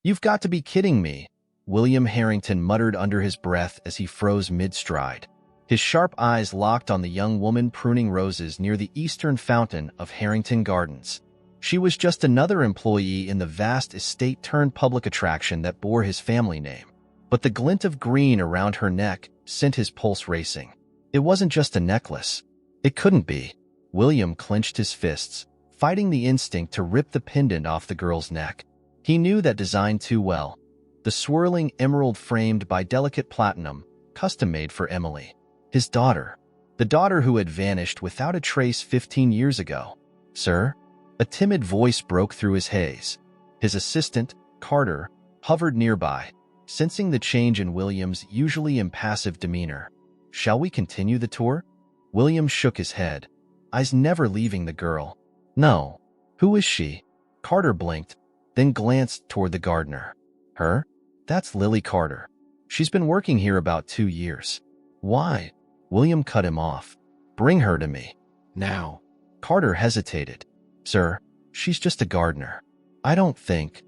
You've got to be kidding me, William Harrington muttered under his breath as he froze mid-stride. His sharp eyes locked on the young woman pruning roses near the eastern fountain of Harrington Gardens. She was just another employee in the vast estate-turned-public attraction that bore his family name. But the glint of green around her neck sent his pulse racing. It wasn't just a necklace. It couldn't be. William clenched his fists, fighting the instinct to rip the pendant off the girl's neck. He knew that design too well. The swirling emerald framed by delicate platinum, custom-made for Emily, his daughter. The daughter who had vanished without a trace 15 years ago. "Sir?" A timid voice broke through his haze. His assistant, Carter, hovered nearby, sensing the change in William's usually impassive demeanor. "Shall we continue the tour?" William shook his head, eyes never leaving the girl. "No." "Who is she?" Carter blinked, then glanced toward the gardener. "Her? That's Lily Carter. She's been working here about 2 years. Why?" William cut him off. "Bring her to me. Now." Carter hesitated. "Sir, she's just a gardener. I don't think—"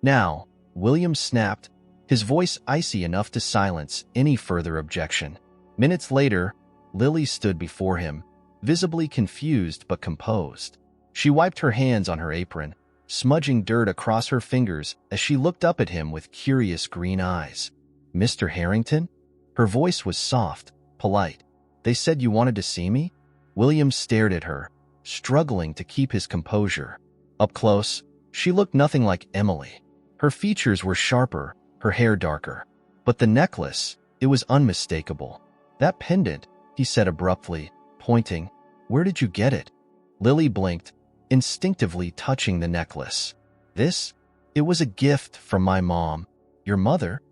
"Now," William snapped, his voice icy enough to silence any further objection. Minutes later, Lily stood before him, visibly confused but composed. She wiped her hands on her apron, smudging dirt across her fingers as she looked up at him with curious green eyes. "Mr. Harrington?" Her voice was soft, polite. "They said you wanted to see me?" William stared at her, struggling to keep his composure. Up close, she looked nothing like Emily. Her features were sharper, her hair darker. But the necklace, it was unmistakable. "That pendant," he said abruptly, pointing. "Where did you get it?" Lily blinked, instinctively touching the necklace. "This? It was a gift from my mom." "Your mother?"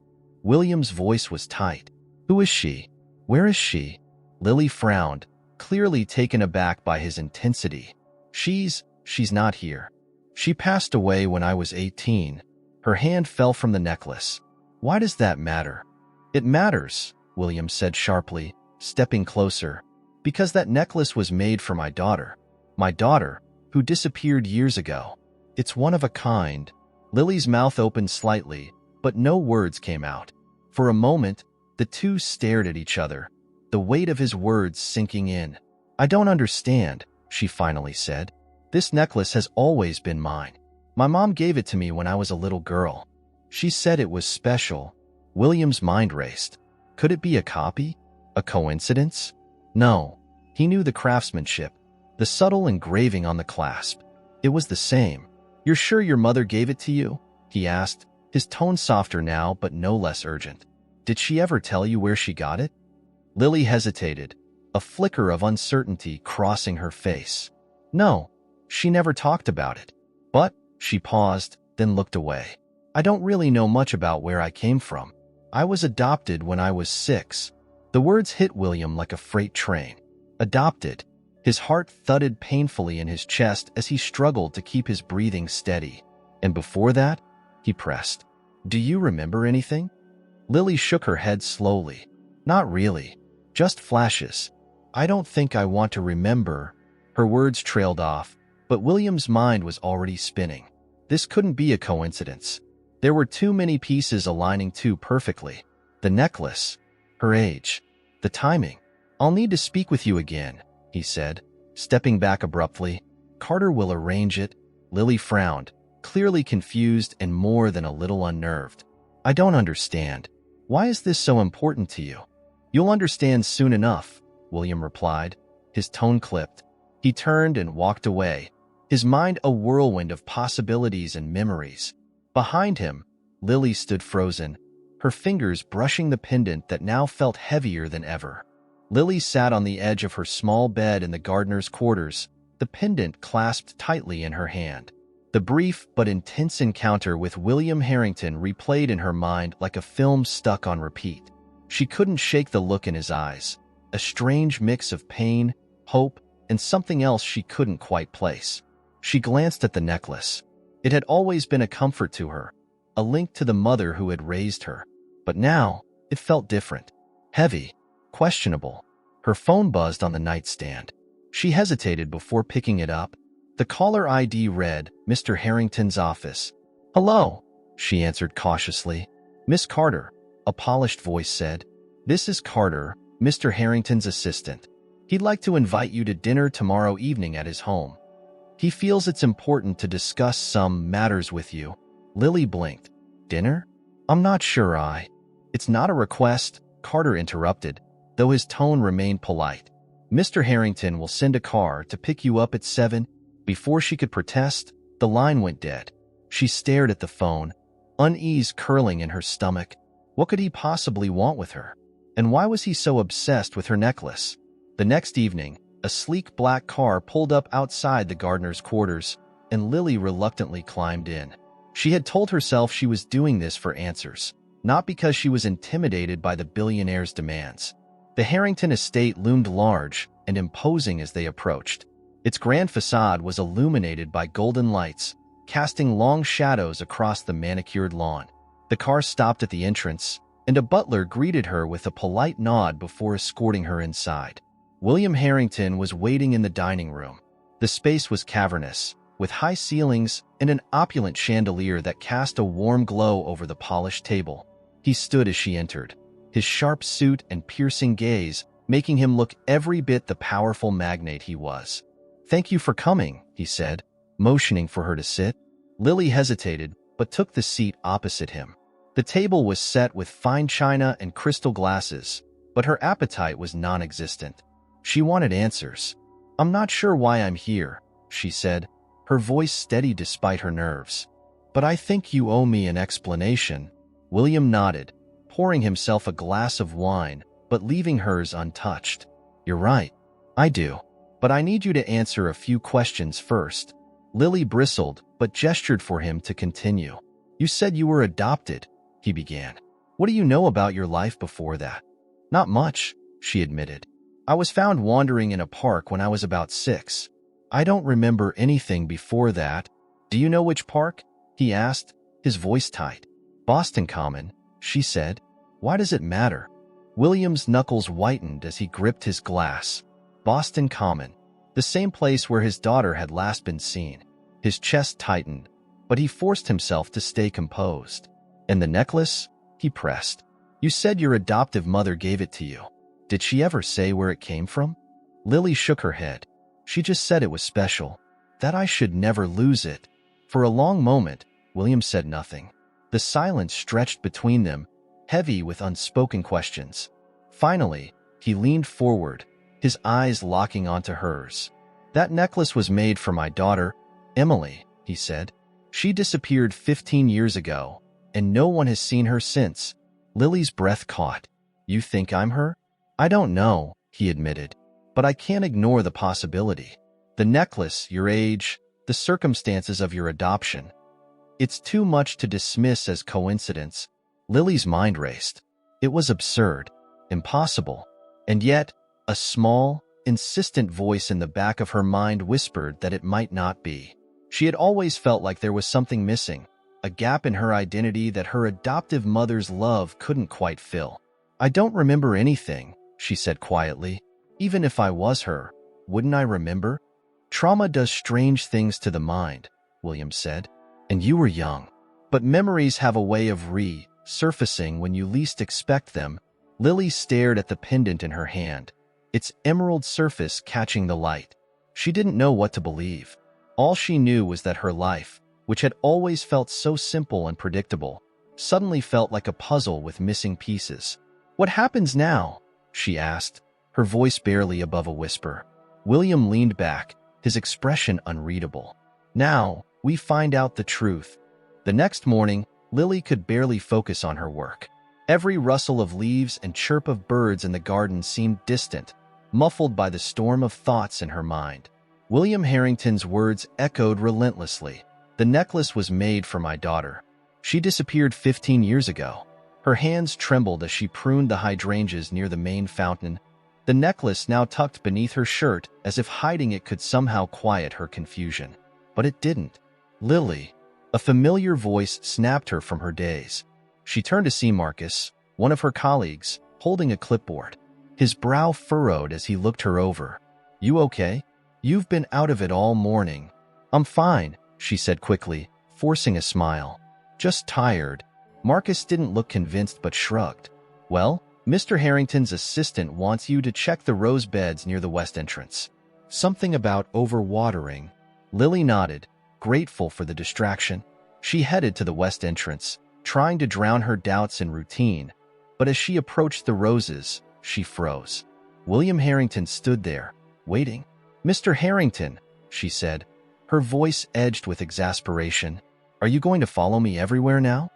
William's voice was tight. "Who is she? Where is she?" Lily frowned, clearly taken aback by his intensity. She's not here. She passed away when I was 18. Her hand fell from the necklace. "Why does that matter?" "It matters," William said sharply, stepping closer. "Because that necklace was made for my daughter. My daughter, who disappeared years ago. It's one of a kind." Lily's mouth opened slightly, but no words came out. For a moment, the two stared at each other, the weight of his words sinking in. "I don't understand," she finally said. "This necklace has always been mine. My mom gave it to me when I was a little girl. She said it was special." William's mind raced. Could it be a copy? A coincidence? No. He knew the craftsmanship, the subtle engraving on the clasp. It was the same. "You're sure your mother gave it to you?" he asked, his tone softer now but no less urgent. "Did she ever tell you where she got it?" Lily hesitated, a flicker of uncertainty crossing her face. "No, she never talked about it. But," she paused, then looked away. "I don't really know much about where I came from. I was adopted when I was 6. The words hit William like a freight train. Adopted. His heart thudded painfully in his chest as he struggled to keep his breathing steady. "And before that?" he pressed. "Do you remember anything?" Lily shook her head slowly. "Not really. Just flashes. I don't think I want to remember." Her words trailed off, but William's mind was already spinning. This couldn't be a coincidence. There were too many pieces aligning too perfectly. The necklace, her age, the timing. "I'll need to speak with you again," he said, stepping back abruptly. "Carter will arrange it." Lily frowned, clearly confused and more than a little unnerved. "I don't understand. Why is this so important to you?" "You'll understand soon enough," William replied, his tone clipped. He turned and walked away, his mind a whirlwind of possibilities and memories. Behind him, Lily stood frozen, her fingers brushing the pendant that now felt heavier than ever. Lily sat on the edge of her small bed in the gardener's quarters, the pendant clasped tightly in her hand. The brief but intense encounter with William Harrington replayed in her mind like a film stuck on repeat. She couldn't shake the look in his eyes, a strange mix of pain, hope, and something else she couldn't quite place. She glanced at the necklace. It had always been a comfort to her, a link to the mother who had raised her. But now, it felt different. Heavy, questionable. Her phone buzzed on the nightstand. She hesitated before picking it up. The caller ID read, "Mr. Harrington's office." "Hello," she answered cautiously. Miss Carter, a polished voice said. This is Carter, Mr. Harrington's assistant. He'd like to invite you to dinner tomorrow evening at his home. He feels it's important to discuss some matters with you. Lily blinked. Dinner? I'm not sure It's not a request, Carter interrupted, though his tone remained polite. Mr. Harrington will send a car to pick you up at 7. Before she could protest, the line went dead. She stared at the phone, unease curling in her stomach. What could he possibly want with her? And why was he so obsessed with her necklace? The next evening, a sleek black car pulled up outside the gardener's quarters, and Lily reluctantly climbed in. She had told herself she was doing this for answers, not because she was intimidated by the billionaire's demands. The Harrington estate loomed large and imposing as they approached. Its grand facade was illuminated by golden lights, casting long shadows across the manicured lawn. The car stopped at the entrance, and a butler greeted her with a polite nod before escorting her inside. William Harrington was waiting in the dining room. The space was cavernous, with high ceilings and an opulent chandelier that cast a warm glow over the polished table. He stood as she entered, his sharp suit and piercing gaze making him look every bit the powerful magnate he was. Thank you for coming, he said, motioning for her to sit. Lily hesitated, but took the seat opposite him. The table was set with fine china and crystal glasses, but her appetite was non-existent. She wanted answers. I'm not sure why I'm here, she said, her voice steady despite her nerves. But I think you owe me an explanation. William nodded, pouring himself a glass of wine, but leaving hers untouched. You're right. I do. But I need you to answer a few questions first. Lily bristled, but gestured for him to continue. You said you were adopted, he began. What do you know about your life before that? Not much, she admitted. I was found wandering in a park when I was about 6. I don't remember anything before that. Do you know which park? He asked, his voice tight. Boston Common, she said. Why does it matter? William's knuckles whitened as he gripped his glass. Boston Common, the same place where his daughter had last been seen. His chest tightened, but he forced himself to stay composed. And the necklace? He pressed. You said your adoptive mother gave it to you. Did she ever say where it came from? Lily shook her head. She just said it was special, that I should never lose it. For a long moment, William said nothing. The silence stretched between them, heavy with unspoken questions. Finally, he leaned forward, his eyes locking onto hers. That necklace was made for my daughter, Emily, he said. She disappeared 15 years ago, and no one has seen her since. Lily's breath caught. You think I'm her? I don't know, he admitted, but I can't ignore the possibility. The necklace, your age, the circumstances of your adoption. It's too much to dismiss as coincidence. Lily's mind raced. It was absurd, impossible, and yet a small, insistent voice in the back of her mind whispered that it might not be. She had always felt like there was something missing, a gap in her identity that her adoptive mother's love couldn't quite fill. I don't remember anything, she said quietly. Even if I was her, wouldn't I remember? Trauma does strange things to the mind, William said. And you were young. But memories have a way of resurfacing when you least expect them. Lily stared at the pendant in her hand, its emerald surface catching the light. She didn't know what to believe. All she knew was that her life, which had always felt so simple and predictable, suddenly felt like a puzzle with missing pieces. What happens now? She asked, her voice barely above a whisper. William leaned back, his expression unreadable. Now, we find out the truth. The next morning, Lily could barely focus on her work. Every rustle of leaves and chirp of birds in the garden seemed distant, muffled by the storm of thoughts in her mind. William Harrington's words echoed relentlessly. The necklace was made for my daughter. She disappeared 15 years ago. Her hands trembled as she pruned the hydrangeas near the main fountain, the necklace now tucked beneath her shirt as if hiding it could somehow quiet her confusion. But it didn't. Lily. A familiar voice snapped her from her daze. She turned to see Marcus, one of her colleagues, holding a clipboard. His brow furrowed as he looked her over. You okay? You've been out of it all morning. I'm fine, she said quickly, forcing a smile. Just tired. Marcus didn't look convinced but shrugged. Well, Mr. Harrington's assistant wants you to check the rose beds near the west entrance. Something about overwatering. Lily nodded, grateful for the distraction. She headed to the west entrance, trying to drown her doubts in routine. But as she approached the roses, she froze. William Harrington stood there, waiting. "Mr. Harrington," she said, her voice edged with exasperation. "Are you going to follow me everywhere now?"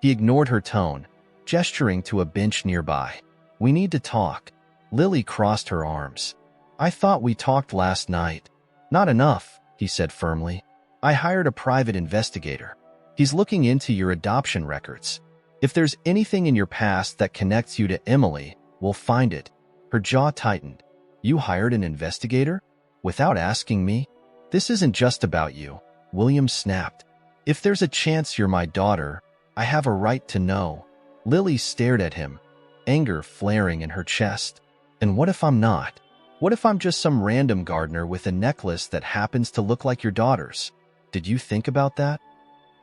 He ignored her tone, gesturing to a bench nearby. "We need to talk." Lily crossed her arms. "I thought we talked last night." "Not enough," he said firmly. "I hired a private investigator. He's looking into your adoption records. If there's anything in your past that connects you to Emily, we'll find it." Her jaw tightened. "You hired an investigator? Without asking me? This isn't just about you," William snapped. "If there's a chance you're my daughter, I have a right to know." Lily stared at him, anger flaring in her chest. "And what if I'm not? What if I'm just some random gardener with a necklace that happens to look like your daughter's? Did you think about that?"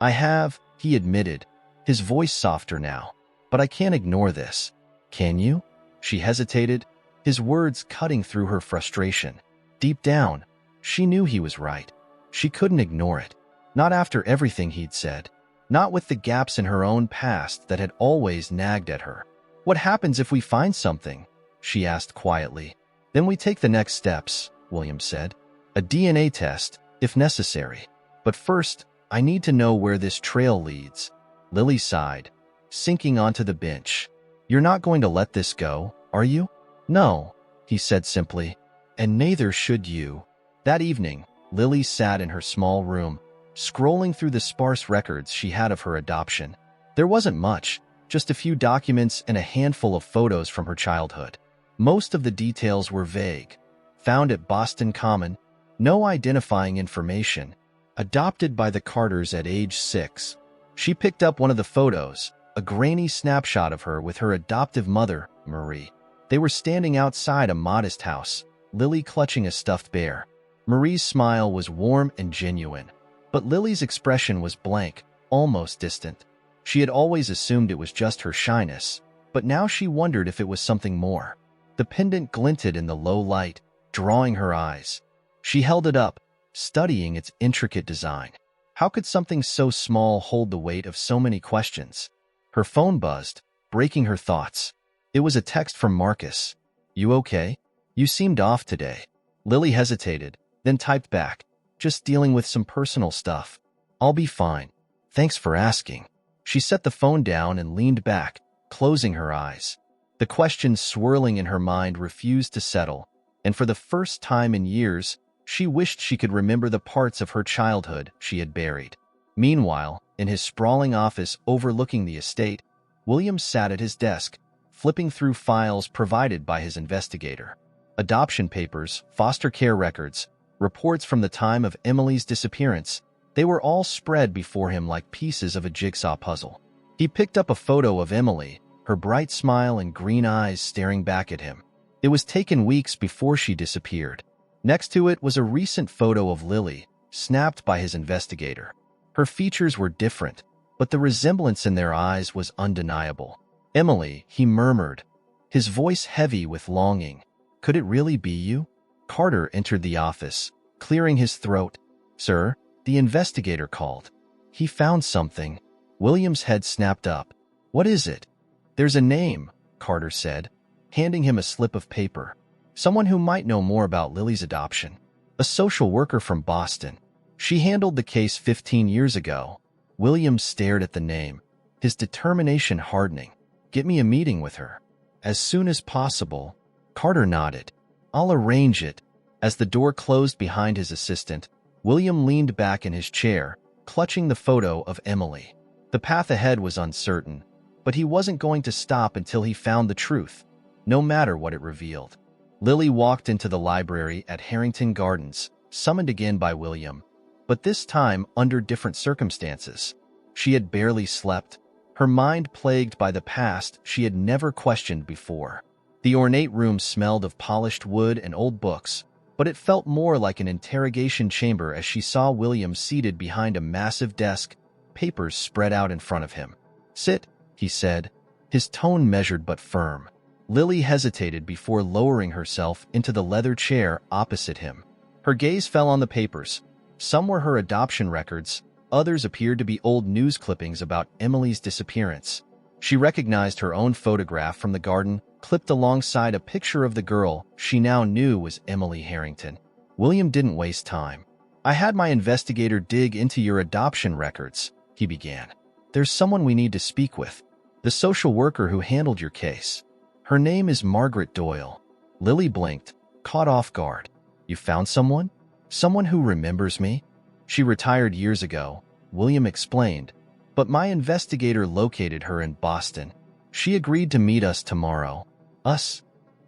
"I have," he admitted, his voice softer now. "But I can't ignore this." "Can you?" She hesitated, his words cutting through her frustration. Deep down, she knew he was right. She couldn't ignore it. Not after everything he'd said. Not with the gaps in her own past that had always nagged at her. "What happens if we find something?" she asked quietly. "Then we take the next steps," William said. "A DNA test, if necessary. But first, I need to know where this trail leads." Lily sighed, sinking onto the bench. "You're not going to let this go, are you?" "No," he said simply. "And neither should you." That evening, Lily sat in her small room, scrolling through the sparse records she had of her adoption. There wasn't much, just a few documents and a handful of photos from her childhood. Most of the details were vague. Found at Boston Common, no identifying information. Adopted by the Carters at age 6. She picked up one of the photos, a grainy snapshot of her with her adoptive mother, Marie. They were standing outside a modest house, Lily clutching a stuffed bear. Marie's smile was warm and genuine, but Lily's expression was blank, almost distant. She had always assumed it was just her shyness, but now she wondered if it was something more. The pendant glinted in the low light, drawing her eyes. She held it up, studying its intricate design. How could something so small hold the weight of so many questions? Her phone buzzed, breaking her thoughts. It was a text from Marcus. "You okay? You seemed off today." Lily hesitated, then typed back, "Just dealing with some personal stuff. I'll be fine. Thanks for asking." She set the phone down and leaned back, closing her eyes. The questions swirling in her mind refused to settle, and for the first time in years, she wished she could remember the parts of her childhood she had buried. Meanwhile, in his sprawling office overlooking the estate, William sat at his desk, flipping through files provided by his investigator. Adoption papers, foster care records, reports from the time of Emily's disappearance, they were all spread before him like pieces of a jigsaw puzzle. He picked up a photo of Emily, her bright smile and green eyes staring back at him. It was taken weeks before she disappeared. Next to it was a recent photo of Lily, snapped by his investigator. Her features were different, but the resemblance in their eyes was undeniable. "Emily," he murmured, his voice heavy with longing. "Could it really be you?" Carter entered the office, clearing his throat. "Sir," the investigator called. "He found something." William's head snapped up. "What is it?" "There's a name," Carter said, handing him a slip of paper. "Someone who might know more about Lily's adoption. A social worker from Boston. She handled the case 15 years ago." William stared at the name, his determination hardening. "Get me a meeting with her." "As soon as possible." Carter nodded. "I'll arrange it." As the door closed behind his assistant, William leaned back in his chair, clutching the photo of Emily. The path ahead was uncertain, but he wasn't going to stop until he found the truth, no matter what it revealed. Lily walked into the library at Harrington Gardens, summoned again by William, but this time under different circumstances. She had barely slept, her mind plagued by the past she had never questioned before. The ornate room smelled of polished wood and old books, but it felt more like an interrogation chamber as she saw William seated behind a massive desk, papers spread out in front of him. "Sit," he said, his tone measured but firm. Lily hesitated before lowering herself into the leather chair opposite him. Her gaze fell on the papers. Some were her adoption records, others appeared to be old news clippings about Emily's disappearance. She recognized her own photograph from the garden, clipped alongside a picture of the girl she now knew was Emily Harrington. William didn't waste time. "I had my investigator dig into your adoption records," he began. "There's someone we need to speak with. The social worker who handled your case. Her name is Margaret Doyle." Lily blinked, caught off guard. "You found someone? Someone who remembers me?" "She retired years ago," William explained, "but my investigator located her in Boston. She agreed to meet us tomorrow." "Us?"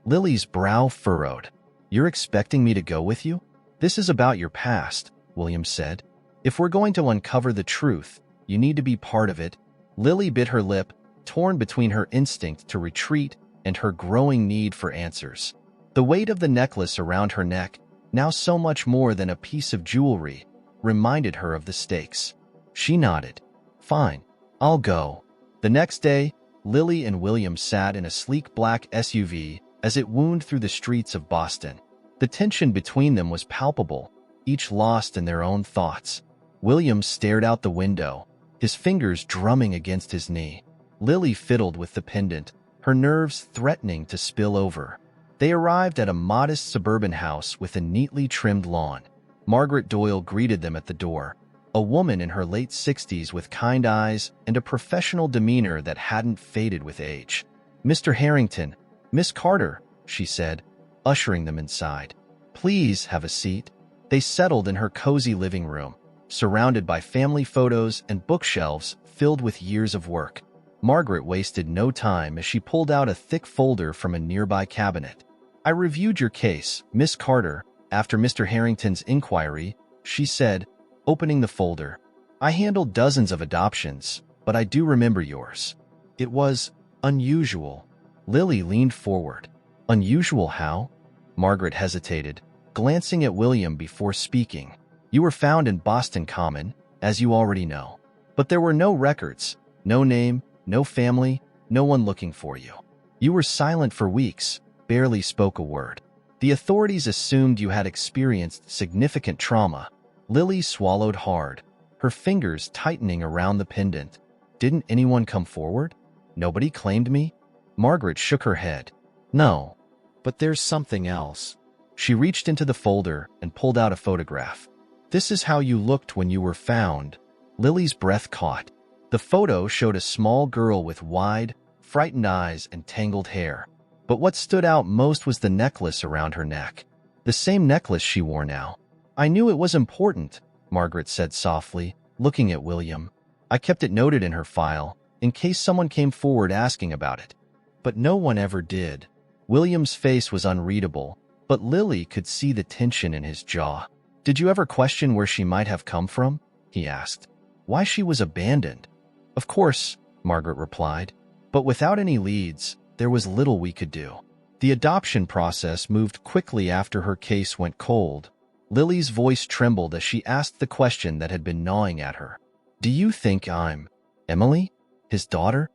Lily's brow furrowed. "You're expecting me to go with you?" "This is about your past," William said. "If we're going to uncover the truth, you need to be part of it." Lily bit her lip, torn between her instinct to retreat and her growing need for answers. The weight of the necklace around her neck, now so much more than a piece of jewelry, reminded her of the stakes. She nodded. "Fine, I'll go." The next day, Lily and William sat in a sleek black SUV as it wound through the streets of Boston. The tension between them was palpable, each lost in their own thoughts. William stared out the window, his fingers drumming against his knee. Lily fiddled with the pendant, her nerves threatening to spill over. They arrived at a modest suburban house with a neatly trimmed lawn. Margaret Doyle greeted them at the door, a woman in her late 60s with kind eyes and a professional demeanor that hadn't faded with age. "Mr. Harrington, Miss Carter," she said, ushering them inside. "Please have a seat." They settled in her cozy living room, surrounded by family photos and bookshelves filled with years of work. Margaret wasted no time as she pulled out a thick folder from a nearby cabinet. "I reviewed your case, Miss Carter, after Mr. Harrington's inquiry," she said, opening the folder. "I handled dozens of adoptions, but I do remember yours. It was unusual." Lily leaned forward. "Unusual how?" Margaret hesitated, glancing at William before speaking. "You were found in Boston Common, as you already know. But there were no records, no name, no family, no one looking for you. You were silent for weeks, barely spoke a word. The authorities assumed you had experienced significant trauma." Lily swallowed hard, her fingers tightening around the pendant. "Didn't anyone come forward? Nobody claimed me?" Margaret shook her head. "No, but there's something else." She reached into the folder and pulled out a photograph. "This is how you looked when you were found." Lily's breath caught. The photo showed a small girl with wide, frightened eyes and tangled hair. But what stood out most was the necklace around her neck. The same necklace she wore now. "I knew it was important," Margaret said softly, looking at William. "I kept it noted in her file, in case someone came forward asking about it. But no one ever did." William's face was unreadable, but Lily could see the tension in his jaw. "Did you ever question where she might have come from?" he asked. "Why she was abandoned?" "Of course," Margaret replied. "But without any leads, there was little we could do." The adoption process moved quickly after her case went cold. Lily's voice trembled as she asked the question that had been gnawing at her. "Do you think I'm Emily, his daughter?"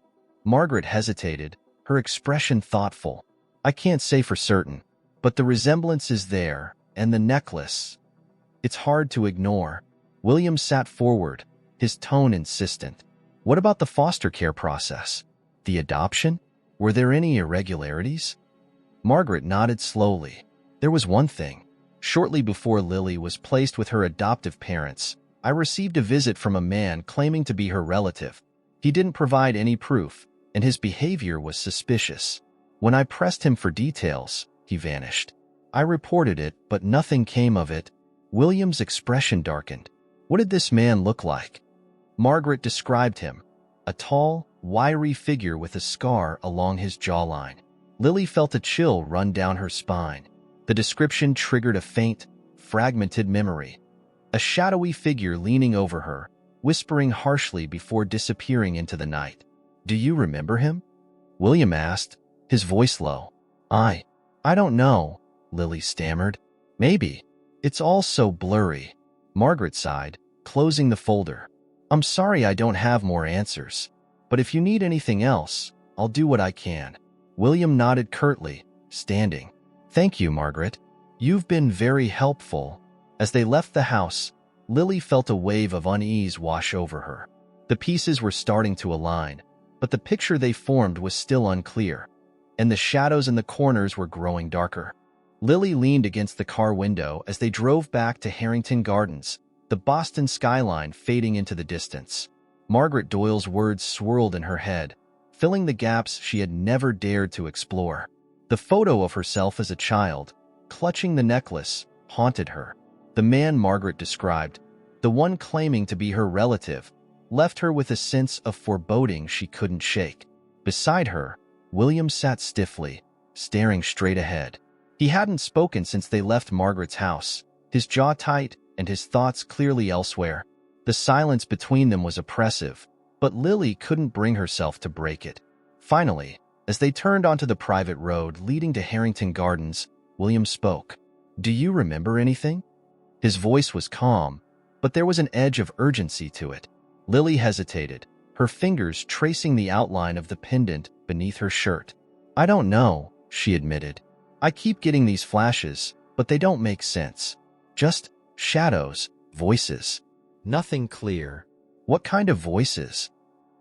Margaret hesitated, her expression thoughtful. "I can't say for certain, but the resemblance is there, and the necklace. It's hard to ignore." William sat forward, his tone insistent. "What about the foster care process? The adoption? Were there any irregularities?" Margaret nodded slowly. "There was one thing. Shortly before Lily was placed with her adoptive parents, I received a visit from a man claiming to be her relative. He didn't provide any proof, and his behavior was suspicious. When I pressed him for details, he vanished. I reported it, but nothing came of it." William's expression darkened. "What did this man look like?" Margaret described him, a tall, wiry figure with a scar along his jawline. Lily felt a chill run down her spine. The description triggered a faint, fragmented memory. A shadowy figure leaning over her, whispering harshly before disappearing into the night. "Do you remember him?" William asked, his voice low. I don't know," Lily stammered. "Maybe. It's all so blurry." Margaret sighed, closing the folder. I'm sorry I don't have more answers, but if you need anything else, I'll do what I can. William nodded curtly, standing. Thank you, Margaret. You've been very helpful. As they left the house, Lily felt a wave of unease wash over her. The pieces were starting to align, but the picture they formed was still unclear, and the shadows in the corners were growing darker. Lily leaned against the car window as they drove back to Harrington Gardens, the Boston skyline fading into the distance. Margaret Doyle's words swirled in her head, filling the gaps she had never dared to explore. The photo of herself as a child, clutching the necklace, haunted her. The man Margaret described, the one claiming to be her relative, left her with a sense of foreboding she couldn't shake. Beside her, William sat stiffly, staring straight ahead. He hadn't spoken since they left Margaret's house, his jaw tight and his thoughts clearly elsewhere. The silence between them was oppressive, but Lily couldn't bring herself to break it. Finally, as they turned onto the private road leading to Harrington Gardens, William spoke. Do you remember anything? His voice was calm, but there was an edge of urgency to it. Lily hesitated, her fingers tracing the outline of the pendant beneath her shirt. I don't know, she admitted. I keep getting these flashes, but they don't make sense. Just shadows, voices. Nothing clear. What kind of voices?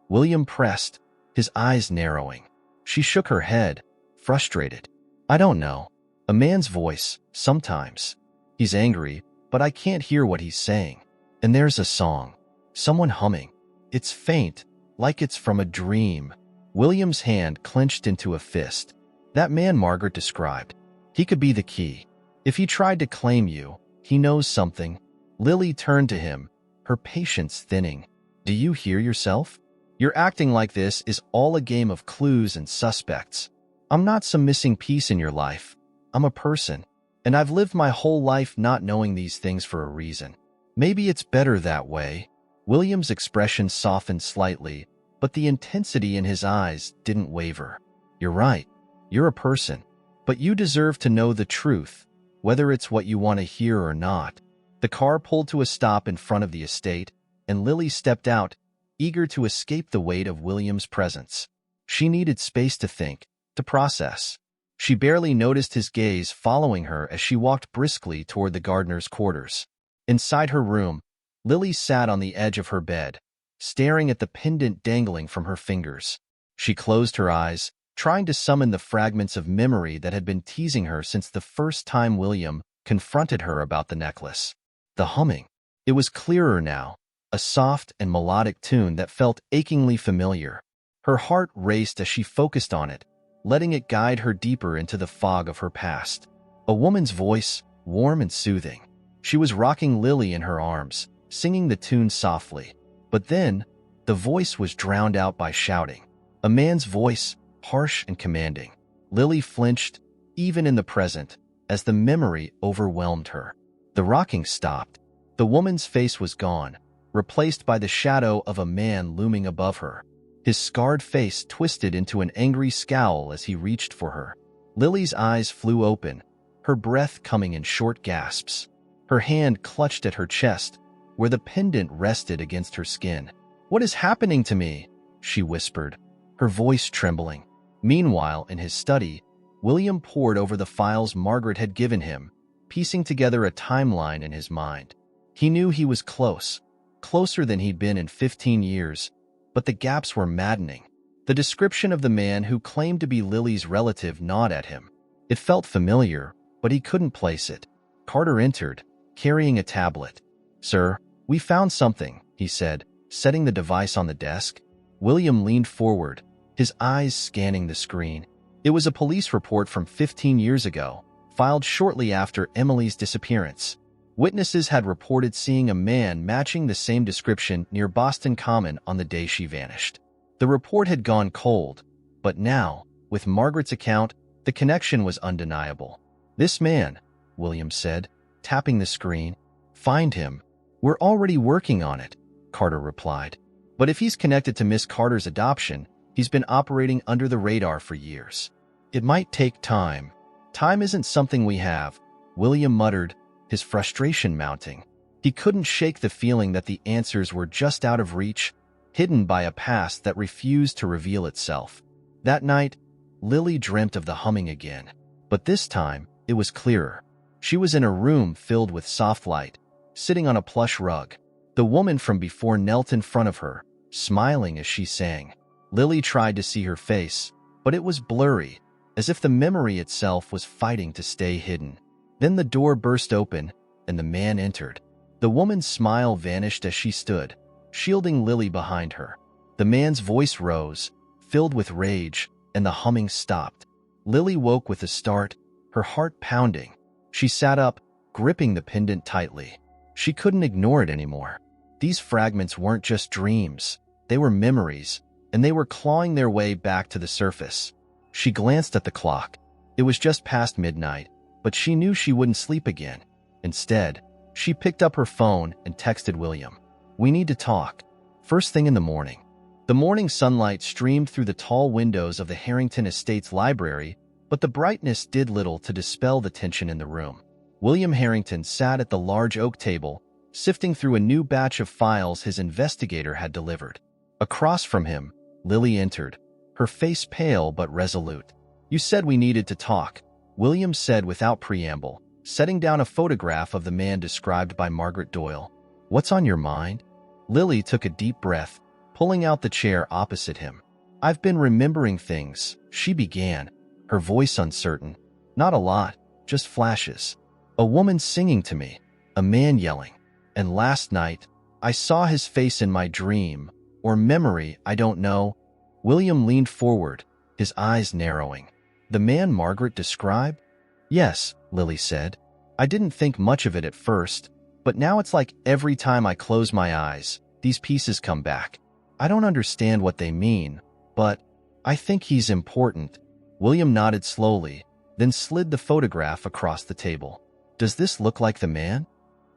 William pressed, his eyes narrowing. She shook her head, frustrated. I don't know. A man's voice, sometimes. He's angry, but I can't hear what he's saying. And there's a song. Someone humming. It's faint, like it's from a dream. William's hand clenched into a fist. That man Margaret described. He could be the key. If he tried to claim you, he knows something. Lily turned to him, her patience thinning. Do you hear yourself? Your acting like this is all a game of clues and suspects. I'm not some missing piece in your life. I'm a person, and I've lived my whole life not knowing these things for a reason. Maybe it's better that way. William's expression softened slightly, but the intensity in his eyes didn't waver. You're right. You're a person, but you deserve to know the truth, whether it's what you want to hear or not. The car pulled to a stop in front of the estate, and Lily stepped out, eager to escape the weight of William's presence. She needed space to think, to process. She barely noticed his gaze following her as she walked briskly toward the gardener's quarters. Inside her room, Lily sat on the edge of her bed, staring at the pendant dangling from her fingers. She closed her eyes, trying to summon the fragments of memory that had been teasing her since the first time William confronted her about the necklace. The humming. It was clearer now, a soft and melodic tune that felt achingly familiar. Her heart raced as she focused on it, letting it guide her deeper into the fog of her past. A woman's voice, warm and soothing. She was rocking Lily in her arms, singing the tune softly. But then, the voice was drowned out by shouting. A man's voice, harsh and commanding. Lily flinched, even in the present, as the memory overwhelmed her. The rocking stopped. The woman's face was gone, replaced by the shadow of a man looming above her. His scarred face twisted into an angry scowl as he reached for her. Lily's eyes flew open, her breath coming in short gasps. Her hand clutched at her chest, where the pendant rested against her skin. What is happening to me? She whispered, her voice trembling. Meanwhile, in his study, William pored over the files Margaret had given him, piecing together a timeline in his mind. He knew he was close, closer than he'd been in 15 years, but the gaps were maddening. The description of the man who claimed to be Lily's relative gnawed at him. It felt familiar, but he couldn't place it. Carter entered, carrying a tablet. Sir, we found something, he said, setting the device on the desk. William leaned forward, his eyes scanning the screen. It was a police report from 15 years ago, filed shortly after Emily's disappearance. Witnesses had reported seeing a man matching the same description near Boston Common on the day she vanished. The report had gone cold, but now, with Margaret's account, the connection was undeniable. This man, William said, tapping the screen. Find him. We're already working on it, Carter replied. But if he's connected to Miss Carter's adoption, he's been operating under the radar for years. It might take time. Time isn't something we have, William muttered, his frustration mounting. He couldn't shake the feeling that the answers were just out of reach, hidden by a past that refused to reveal itself. That night, Lily dreamt of the humming again, but this time it was clearer. She was in a room filled with soft light, sitting on a plush rug. The woman from before knelt in front of her, smiling as she sang. Lily tried to see her face, but it was blurry, as if the memory itself was fighting to stay hidden. Then the door burst open, and the man entered. The woman's smile vanished as she stood, shielding Lily behind her. The man's voice rose, filled with rage, and the humming stopped. Lily woke with a start, her heart pounding. She sat up, gripping the pendant tightly. She couldn't ignore it anymore. These fragments weren't just dreams. They were memories, and they were clawing their way back to the surface. She glanced at the clock. It was just past midnight, but she knew she wouldn't sleep again. Instead, she picked up her phone and texted William. "We need to talk." First thing in the morning. The morning sunlight streamed through the tall windows of the Harrington Estates library, but the brightness did little to dispel the tension in the room. William Harrington sat at the large oak table, sifting through a new batch of files his investigator had delivered. Across from him, Lily entered, her face pale but resolute. "You said we needed to talk," William said without preamble, setting down a photograph of the man described by Margaret Doyle. "What's on your mind?" Lily took a deep breath, pulling out the chair opposite him. "I've been remembering things," she began, her voice uncertain. "Not a lot, just flashes. A woman singing to me, a man yelling. And last night, I saw his face in my dream, or memory, I don't know." William leaned forward, his eyes narrowing. "The man Margaret described?" "Yes," Lily said. "I didn't think much of it at first, but now it's like every time I close my eyes, these pieces come back. I don't understand what they mean, but I think he's important." William nodded slowly, then slid the photograph across the table. "Does this look like the man?"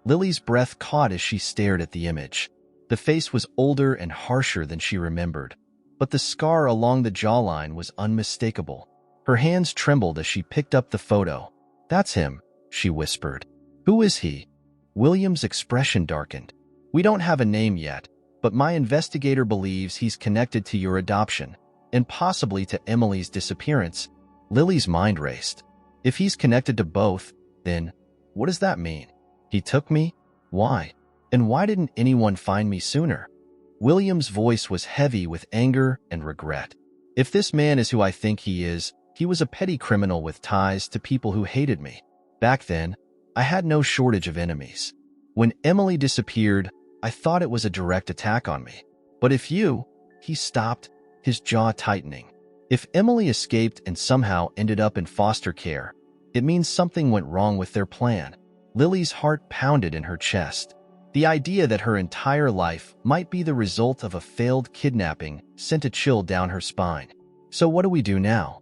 Lily's breath caught as she stared at the image. The face was older and harsher than she remembered, but the scar along the jawline was unmistakable. Her hands trembled as she picked up the photo. "That's him," she whispered. "Who is he?" William's expression darkened. "We don't have a name yet, but my investigator believes he's connected to your adoption, and possibly to Emily's disappearance." Lily's mind raced. If he's connected to both, then what does that mean? He took me? Why? And why didn't anyone find me sooner? William's voice was heavy with anger and regret. "If this man is who I think he is, he was a petty criminal with ties to people who hated me. Back then, I had no shortage of enemies. When Emily disappeared, I thought it was a direct attack on me. But if you—" He stopped, his jaw tightening. "If Emily escaped and somehow ended up in foster care, it means something went wrong with their plan." Lily's heart pounded in her chest. The idea that her entire life might be the result of a failed kidnapping sent a chill down her spine. "So what do we do now?"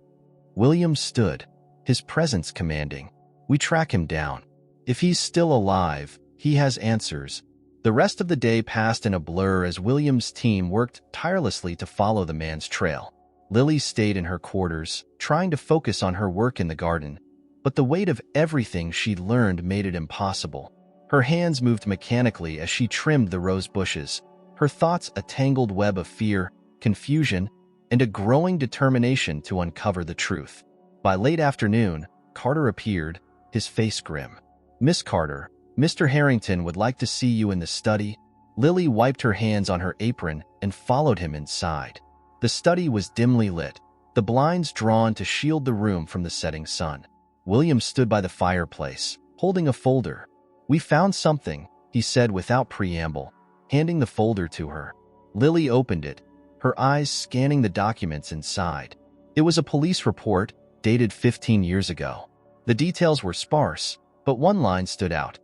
William stood, his presence commanding. "We track him down. If he's still alive, he has answers." The rest of the day passed in a blur as William's team worked tirelessly to follow the man's trail. Lily stayed in her quarters, trying to focus on her work in the garden, but the weight of everything she'd learned made it impossible. Her hands moved mechanically as she trimmed the rose bushes, her thoughts a tangled web of fear, confusion, and a growing determination to uncover the truth. By late afternoon, Carter appeared, his face grim. "Miss Carter, Mr. Harrington would like to see you in the study." Lily wiped her hands on her apron and followed him inside. The study was dimly lit, the blinds drawn to shield the room from the setting sun. William stood by the fireplace, holding a folder. "We found something," he said without preamble, handing the folder to her. Lily opened it, her eyes scanning the documents inside. It was a police report, dated 15 years ago. The details were sparse, but one line stood out.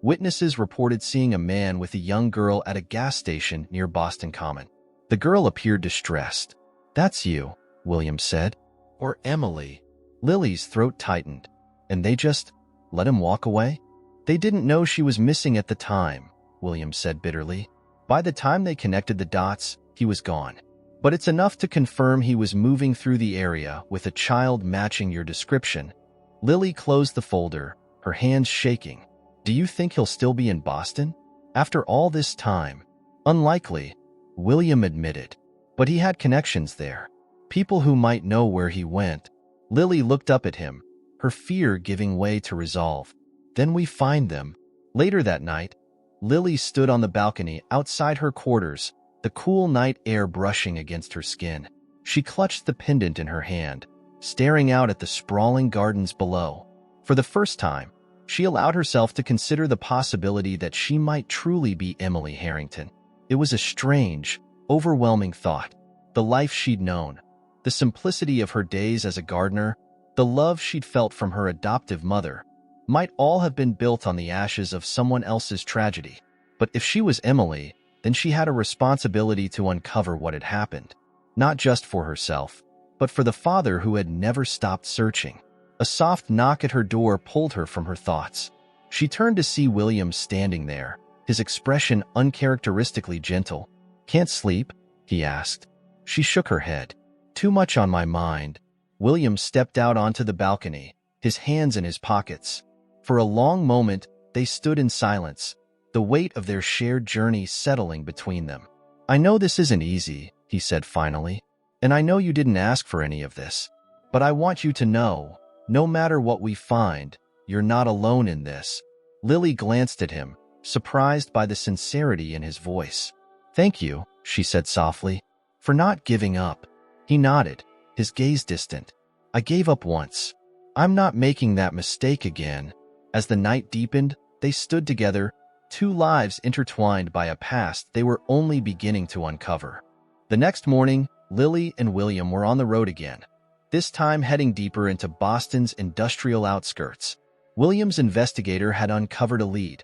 Witnesses reported seeing a man with a young girl at a gas station near Boston Common. The girl appeared distressed. "That's you," William said. "Or Emily." Lily's throat tightened. "And they just let him walk away?" "They didn't know she was missing at the time," William said bitterly. "By the time they connected the dots, he was gone. But it's enough to confirm he was moving through the area with a child matching your description." Lily closed the folder, her hands shaking. "Do you think he'll still be in Boston?" After all this time, unlikely, William admitted. But he had connections there. People who might know where he went. Lily looked up at him, her fear giving way to resolve. Then we find them. Later that night, Lily stood on the balcony outside her quarters, the cool night air brushing against her skin. She clutched the pendant in her hand, staring out at the sprawling gardens below. For the first time, she allowed herself to consider the possibility that she might truly be Emily Harrington. It was a strange, overwhelming thought. The life she'd known, the simplicity of her days as a gardener, the love she'd felt from her adoptive mother, might all have been built on the ashes of someone else's tragedy. But if she was Emily, then she had a responsibility to uncover what had happened, not just for herself, but for the father who had never stopped searching. A soft knock at her door pulled her from her thoughts. She turned to see William standing there, his expression uncharacteristically gentle. "Can't sleep?" he asked. She shook her head. "Too much on my mind." William stepped out onto the balcony, his hands in his pockets. For a long moment, they stood in silence, the weight of their shared journey settling between them. "I know this isn't easy," he said finally, "and I know you didn't ask for any of this. But I want you to know, no matter what we find, you're not alone in this." Lily glanced at him, surprised by the sincerity in his voice. "Thank you," she said softly, "for not giving up." He nodded, his gaze distant. "I gave up once. I'm not making that mistake again." As the night deepened, they stood together, two lives intertwined by a past they were only beginning to uncover. The next morning, Lily and William were on the road again, this time heading deeper into Boston's industrial outskirts. William's investigator had uncovered a lead,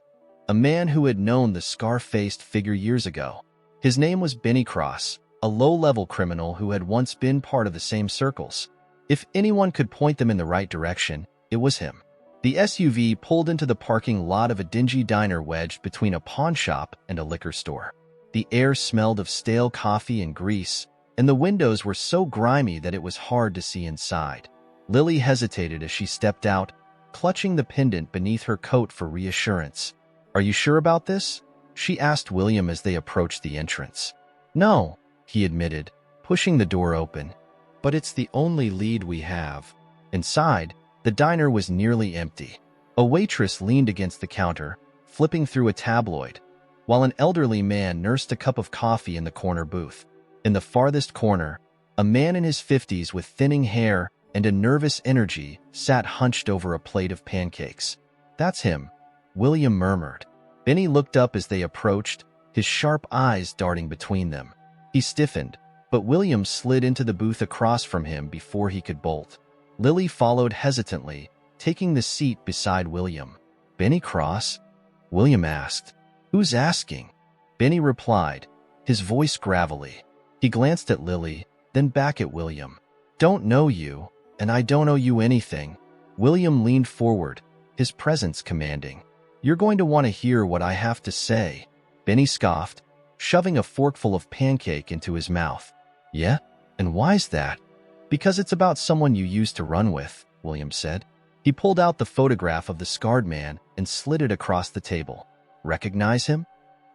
a man who had known the scar-faced figure years ago. His name was Benny Cross, a low-level criminal who had once been part of the same circles. If anyone could point them in the right direction, it was him. The SUV pulled into the parking lot of a dingy diner wedged between a pawn shop and a liquor store. The air smelled of stale coffee and grease, and the windows were so grimy that it was hard to see inside. Lily hesitated as she stepped out, clutching the pendant beneath her coat for reassurance. "Are you sure about this?" she asked William as they approached the entrance. "No," he admitted, pushing the door open. "But it's the only lead we have." Inside, the diner was nearly empty. A waitress leaned against the counter, flipping through a tabloid, while an elderly man nursed a cup of coffee in the corner booth. In the farthest corner, a man in his 50s with thinning hair and a nervous energy sat hunched over a plate of pancakes. "That's him," William murmured. Benny looked up as they approached, his sharp eyes darting between them. He stiffened, but William slid into the booth across from him before he could bolt. Lily followed hesitantly, taking the seat beside William. "Benny Cross?" William asked. "Who's asking?" Benny replied, his voice gravelly. He glanced at Lily, then back at William. "Don't know you, and I don't owe you anything." William leaned forward, his presence commanding. "You're going to want to hear what I have to say." Benny scoffed, shoving a forkful of pancake into his mouth. "Yeah? And why's that?" "Because it's about someone you used to run with," William said. He pulled out the photograph of the scarred man and slid it across the table. "Recognize him?"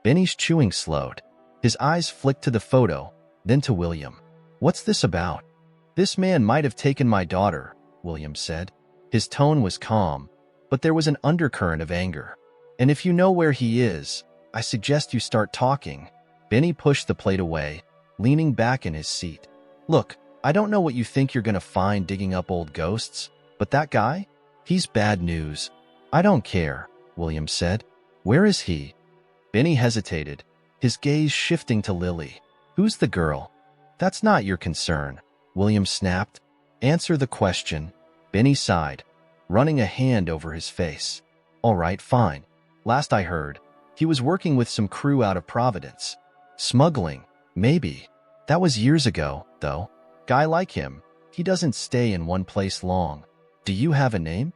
Benny's chewing slowed. His eyes flicked to the photo, then to William. "What's this about?" "This man might have taken my daughter," William said. His tone was calm, but there was an undercurrent of anger. "And if you know where he is, I suggest you start talking." Benny pushed the plate away, leaning back in his seat. "Look, I don't know what you think you're going to find digging up old ghosts, but that guy? He's bad news." "I don't care," William said. "Where is he?" Benny hesitated, his gaze shifting to Lily. "Who's the girl?" "That's not your concern," William snapped. "Answer the question." Benny sighed, running a hand over his face. "All right, fine. Last I heard, he was working with some crew out of Providence. Smuggling, maybe. That was years ago, though. Guy like him, he doesn't stay in one place long. Do you have a name?"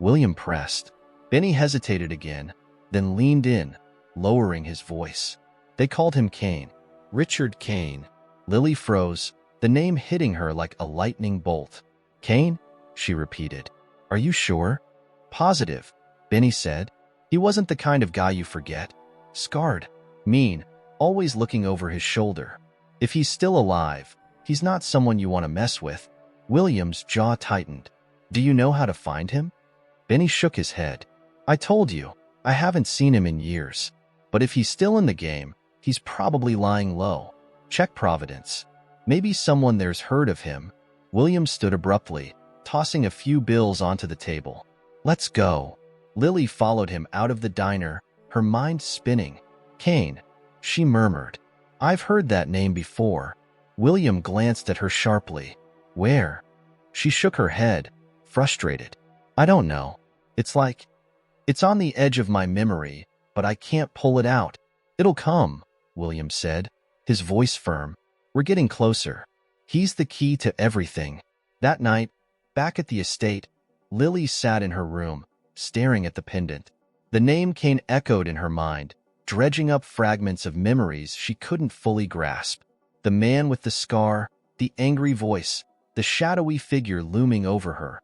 William pressed. Benny hesitated again, then leaned in, lowering his voice. "They called him Kane. Richard Kane." Lily froze, the name hitting her like a lightning bolt. "Kane?" she repeated. "Are you sure?" "Positive," Benny said. "He wasn't the kind of guy you forget. Scarred, mean, always looking over his shoulder. If he's still alive, he's not someone you want to mess with. William's jaw tightened. Do you know how to find him? Benny shook his head. I told you, I haven't seen him in years. But if he's still in the game, he's probably lying low. Check Providence. Maybe someone there's heard of him. William stood abruptly, tossing a few bills onto the table. Let's go. Lily followed him out of the diner, her mind spinning. Kane, she murmured. I've heard that name before. William glanced at her sharply. Where? She shook her head, frustrated. I don't know. It's on the edge of my memory, but I can't pull it out. It'll come, William said, his voice firm. We're getting closer. He's the key to everything. That night, back at the estate, Lily sat in her room, staring at the pendant. The name Kane echoed in her mind, dredging up fragments of memories she couldn't fully grasp. The man with the scar, the angry voice, the shadowy figure looming over her.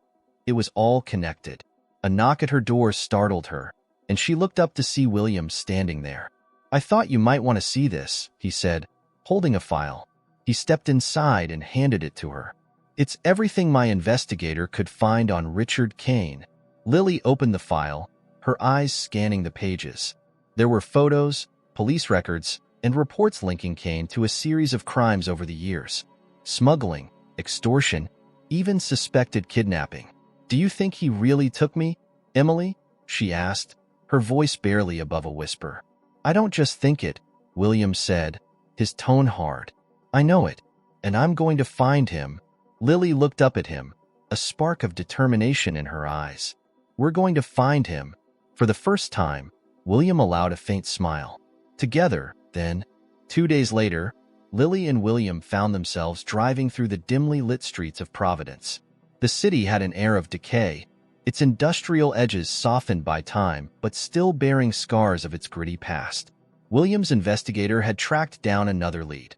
It was all connected. A knock at her door startled her, and she looked up to see William standing there. I thought you might want to see this, he said, holding a file. He stepped inside and handed it to her. It's everything my investigator could find on Richard Kane. Lily opened the file, her eyes scanning the pages. There were photos, police records, and reports linking Kane to a series of crimes over the years. Smuggling, extortion, even suspected kidnapping. Do you think he really took me, Emily? She asked, her voice barely above a whisper. I don't just think it, William said, his tone hard. I know it, and I'm going to find him. Lily looked up at him, a spark of determination in her eyes. We're going to find him. For the first time, William allowed a faint smile. Together, then, 2 days later, Lily and William found themselves driving through the dimly lit streets of Providence. The city had an air of decay, its industrial edges softened by time but still bearing scars of its gritty past. William's investigator had tracked down another lead.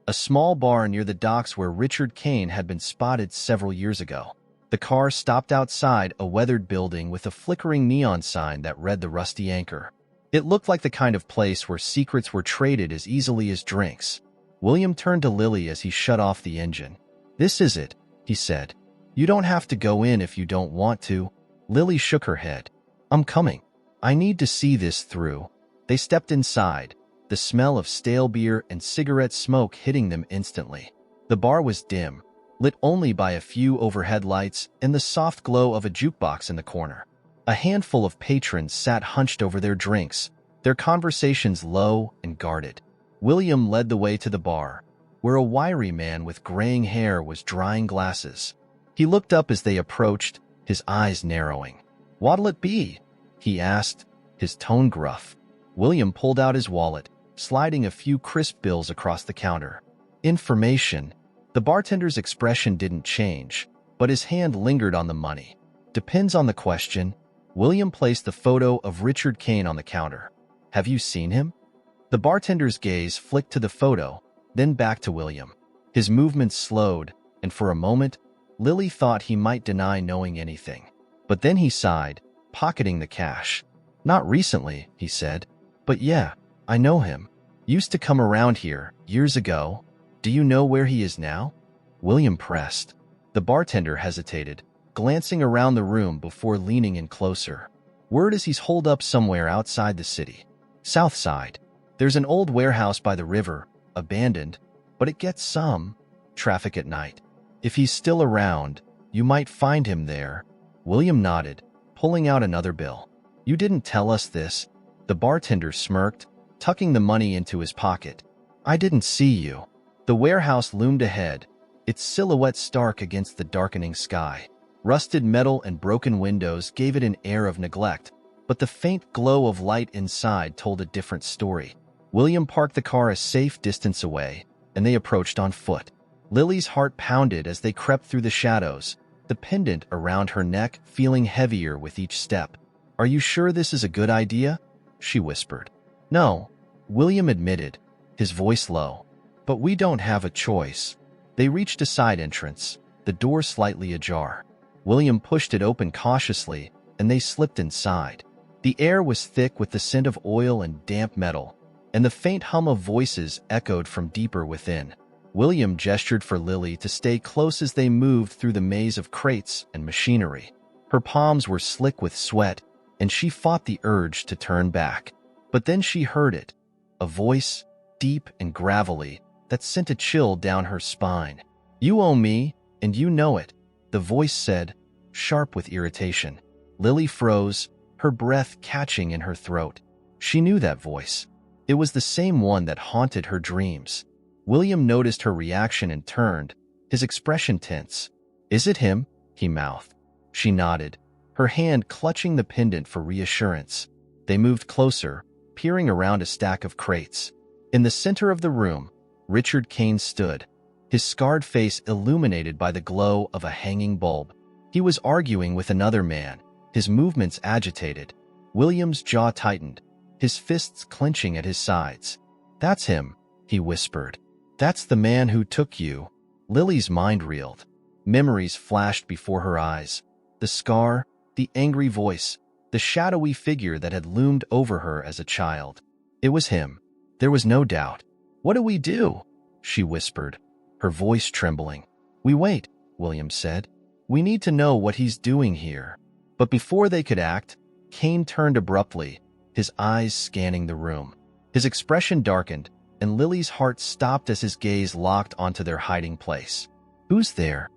A small bar near the docks where Richard Kane had been spotted several years ago. The car stopped outside a weathered building with a flickering neon sign that read the Rusty Anchor. It looked like the kind of place where secrets were traded as easily as drinks. William turned to Lily as he shut off the engine. This is it, he said. You don't have to go in if you don't want to. Lily shook her head. I'm coming. I need to see this through. They stepped inside, the smell of stale beer and cigarette smoke hitting them instantly. The bar was dim, lit only by a few overhead lights and the soft glow of a jukebox in the corner. A handful of patrons sat hunched over their drinks, their conversations low and guarded. William led the way to the bar, where a wiry man with graying hair was drying glasses. He looked up as they approached, his eyes narrowing. What'll it be? He asked, his tone gruff. William pulled out his wallet, sliding a few crisp bills across the counter. Information. The bartender's expression didn't change, but his hand lingered on the money. Depends on the question. William placed the photo of Richard Kane on the counter. Have you seen him? The bartender's gaze flicked to the photo, then back to William. His movements slowed, and for a moment, Lily thought he might deny knowing anything. But then he sighed, pocketing the cash. Not recently, he said. But yeah, I know him. Used to come around here, years ago. Do you know where he is now? William pressed. The bartender hesitated, glancing around the room before leaning in closer. Word is he's holed up somewhere outside the city. South side. There's an old warehouse by the river, abandoned, but it gets some traffic at night. If he's still around, you might find him there. William nodded, pulling out another bill. You didn't tell us this. The bartender smirked, tucking the money into his pocket. I didn't see you. The warehouse loomed ahead, its silhouette stark against the darkening sky. Rusted metal and broken windows gave it an air of neglect, but the faint glow of light inside told a different story. William parked the car a safe distance away, and they approached on foot. Lily's heart pounded as they crept through the shadows, the pendant around her neck feeling heavier with each step. Are you sure this is a good idea? She whispered. No, William admitted, his voice low. But we don't have a choice. They reached a side entrance, the door slightly ajar. William pushed it open cautiously, and they slipped inside. The air was thick with the scent of oil and damp metal, and the faint hum of voices echoed from deeper within. William gestured for Lily to stay close as they moved through the maze of crates and machinery. Her palms were slick with sweat, and she fought the urge to turn back. But then she heard it, a voice, deep and gravelly, that sent a chill down her spine. "You owe me, and you know it," the voice said, sharp with irritation. Lily froze, her breath catching in her throat. She knew that voice. It was the same one that haunted her dreams. William noticed her reaction and turned, his expression tense. "Is it him?" he mouthed. She nodded, her hand clutching the pendant for reassurance. They moved closer, peering around a stack of crates. In the center of the room, Richard Kane stood, his scarred face illuminated by the glow of a hanging bulb. He was arguing with another man, his movements agitated. William's jaw tightened, his fists clenching at his sides. "That's him," he whispered. "That's the man who took you." Lily's mind reeled. Memories flashed before her eyes. The scar, the angry voice, the shadowy figure that had loomed over her as a child. It was him. There was no doubt. "What do we do?" she whispered, her voice trembling. "We wait," William said. "We need to know what he's doing here." But before they could act, Kane turned abruptly, his eyes scanning the room. His expression darkened, and Lily's heart stopped as his gaze locked onto their hiding place. "Who's there?"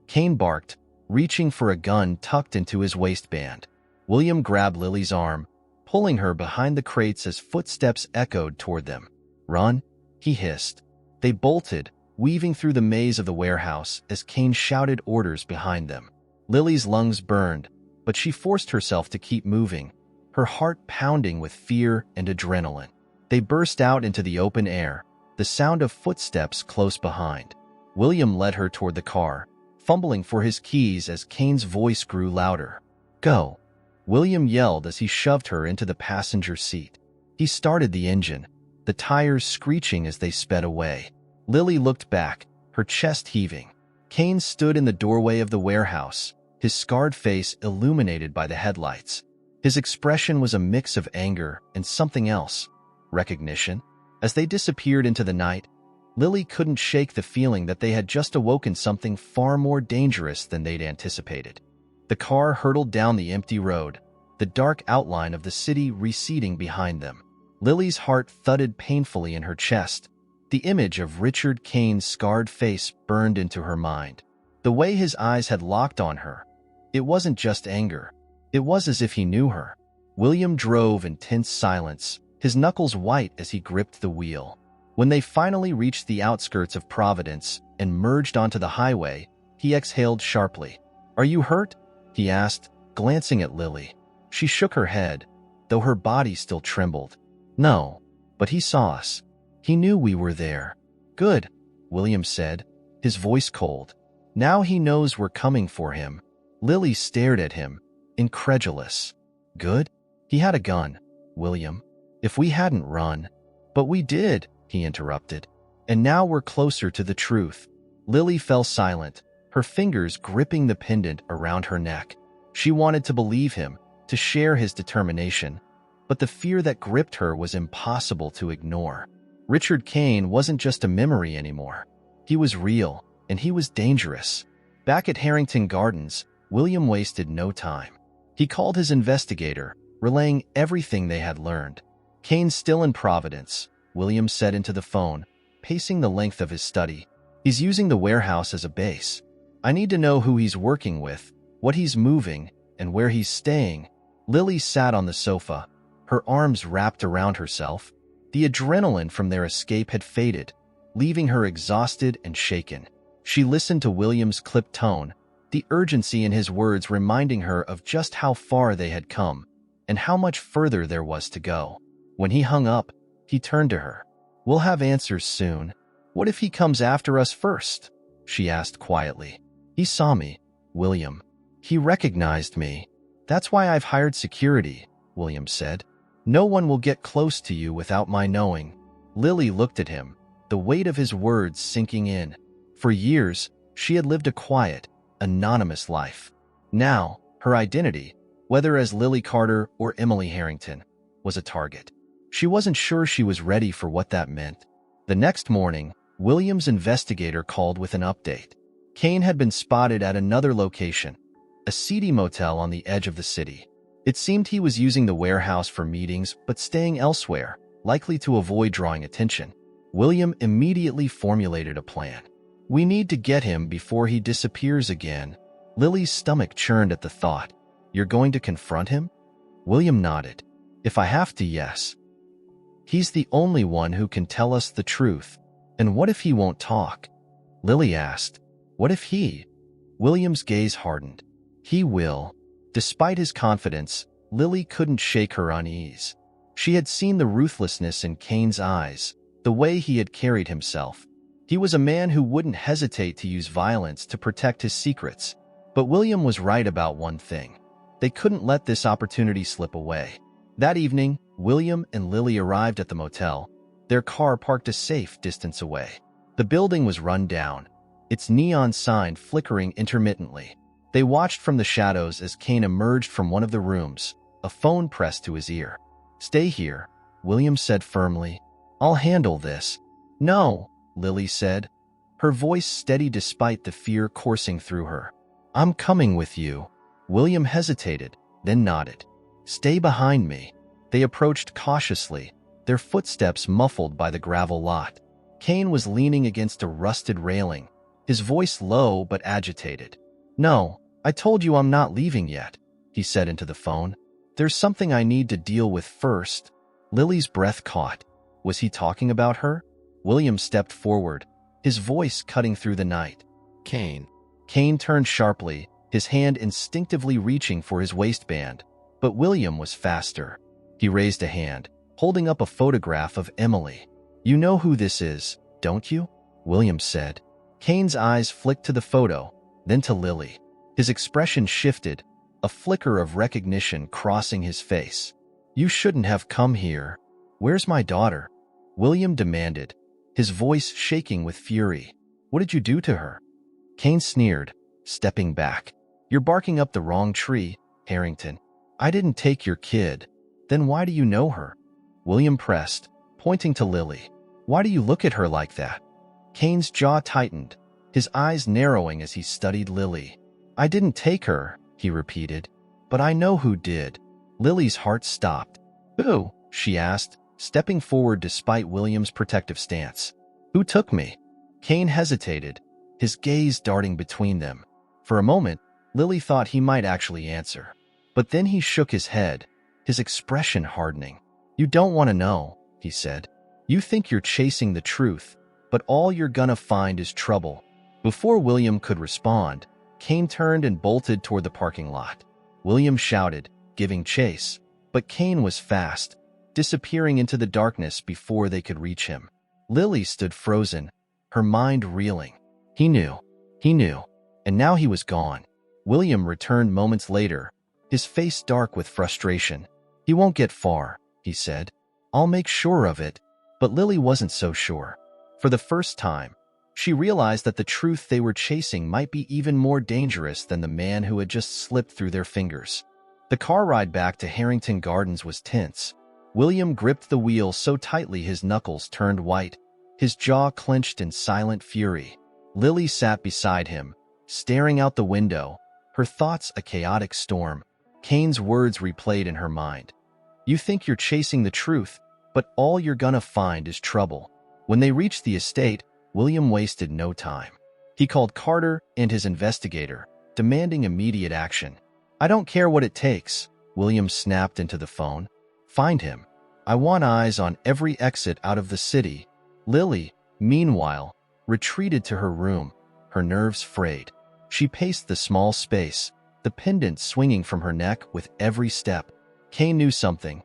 Kane barked, reaching for a gun tucked into his waistband. William grabbed Lily's arm, pulling her behind the crates as footsteps echoed toward them. "Run," he hissed. They bolted, weaving through the maze of the warehouse as Kane shouted orders behind them. Lily's lungs burned, but she forced herself to keep moving, her heart pounding with fear and adrenaline. They burst out into the open air, the sound of footsteps close behind. William led her toward the car, fumbling for his keys as Kane's voice grew louder. "Go," William yelled as he shoved her into the passenger seat. He started the engine, the tires screeching as they sped away. Lily looked back, her chest heaving. Kane stood in the doorway of the warehouse, his scarred face illuminated by the headlights. His expression was a mix of anger and something else, recognition. As they disappeared into the night, Lily couldn't shake the feeling that they had just awoken something far more dangerous than they'd anticipated. The car hurtled down the empty road, the dark outline of the city receding behind them. Lily's heart thudded painfully in her chest. The image of Richard Kane's scarred face burned into her mind. The way his eyes had locked on her, it wasn't just anger. It was as if he knew her. William drove in tense silence, his knuckles white as he gripped the wheel. When they finally reached the outskirts of Providence and merged onto the highway, he exhaled sharply. "Are you hurt?" he asked, glancing at Lily. She shook her head, though her body still trembled. "No, but he saw us. He knew we were there." "Good," William said, his voice cold. "Now he knows we're coming for him." Lily stared at him, incredulous. "Good? He had a gun, William. If we hadn't run." "But we did," he interrupted. "And now we're closer to the truth." Lily fell silent, her fingers gripping the pendant around her neck. She wanted to believe him, to share his determination, but the fear that gripped her was impossible to ignore. Richard Kane wasn't just a memory anymore. He was real, and he was dangerous. Back at Harrington Gardens, William wasted no time. He called his investigator, relaying everything they had learned. "Kane's still in Providence," William said into the phone, pacing the length of his study. "He's using the warehouse as a base. I need to know who he's working with, what he's moving, and where he's staying." Lily sat on the sofa, her arms wrapped around herself. The adrenaline from their escape had faded, leaving her exhausted and shaken. She listened to William's clipped tone, the urgency in his words reminding her of just how far they had come and how much further there was to go. When he hung up, he turned to her. "We'll have answers soon. What if he comes after us first?" she asked quietly. "He saw me, William. He recognized me. That's why I've hired security," William said. "No one will get close to you without my knowing." Lily looked at him, the weight of his words sinking in. For years, she had lived a quiet, anonymous life. Now, her identity, whether as Lily Carter or Emily Harrington, was a target. She wasn't sure she was ready for what that meant. The next morning, William's investigator called with an update. Kane had been spotted at another location, a seedy motel on the edge of the city. It seemed he was using the warehouse for meetings but staying elsewhere, likely to avoid drawing attention. William immediately formulated a plan. "We need to get him before he disappears again." Lily's stomach churned at the thought. "You're going to confront him?" William nodded. "If I have to, yes. He's the only one who can tell us the truth." "And what if he won't talk?" Lily asked. "What if he—" William's gaze hardened. "He will." Despite his confidence, Lily couldn't shake her unease. She had seen the ruthlessness in Kane's eyes, the way he had carried himself. He was a man who wouldn't hesitate to use violence to protect his secrets. But William was right about one thing. They couldn't let this opportunity slip away. That evening, William and Lily arrived at the motel, their car parked a safe distance away. The building was run down, its neon sign flickering intermittently. They watched from the shadows as Kane emerged from one of the rooms, a phone pressed to his ear. "Stay here," William said firmly. "I'll handle this." "No," Lily said, her voice steady despite the fear coursing through her. "I'm coming with you." William hesitated, then nodded. "Stay behind me." They approached cautiously, their footsteps muffled by the gravel lot. Kane was leaning against a rusted railing, his voice low but agitated. "No, I told you I'm not leaving yet," he said into the phone. "There's something I need to deal with first." Lily's breath caught. Was he talking about her? William stepped forward, his voice cutting through the night. "Kane." Kane turned sharply, his hand instinctively reaching for his waistband. But William was faster. He raised a hand, holding up a photograph of Emily. "You know who this is, don't you?" William said. Kane's eyes flicked to the photo, then to Lily. His expression shifted, a flicker of recognition crossing his face. "You shouldn't have come here." "Where's my daughter?" William demanded, his voice shaking with fury. "What did you do to her?" Kane sneered, stepping back. "You're barking up the wrong tree, Harrington. I didn't take your kid." "Then why do you know her?" William pressed, pointing to Lily. "Why do you look at her like that?" Kane's jaw tightened, his eyes narrowing as he studied Lily. "I didn't take her," he repeated, "but I know who did." Lily's heart stopped. "Who?" she asked, stepping forward despite William's protective stance. "Who took me?" Kane hesitated, his gaze darting between them. For a moment, Lily thought he might actually answer. But then he shook his head, his expression hardening. "You don't want to know," he said. "You think you're chasing the truth, but all you're gonna find is trouble." Before William could respond, Kane turned and bolted toward the parking lot. William shouted, giving chase, but Kane was fast, disappearing into the darkness before they could reach him. Lily stood frozen, her mind reeling. He knew, and now he was gone. William returned moments later, his face dark with frustration. "He won't get far," he said. "I'll make sure of it." But Lily wasn't so sure. For the first time, she realized that the truth they were chasing might be even more dangerous than the man who had just slipped through their fingers. The car ride back to Harrington Gardens was tense. William gripped the wheel so tightly his knuckles turned white, his jaw clenched in silent fury. Lily sat beside him, staring out the window, her thoughts a chaotic storm. Kane's words replayed in her mind. "You think you're chasing the truth, but all you're gonna find is trouble." When they reached the estate, William wasted no time. He called Carter and his investigator, demanding immediate action. "I don't care what it takes," William snapped into the phone. "Find him. I want eyes on every exit out of the city." Lily, meanwhile, retreated to her room, her nerves frayed. She paced the small space, the pendant swinging from her neck with every step. Kane knew something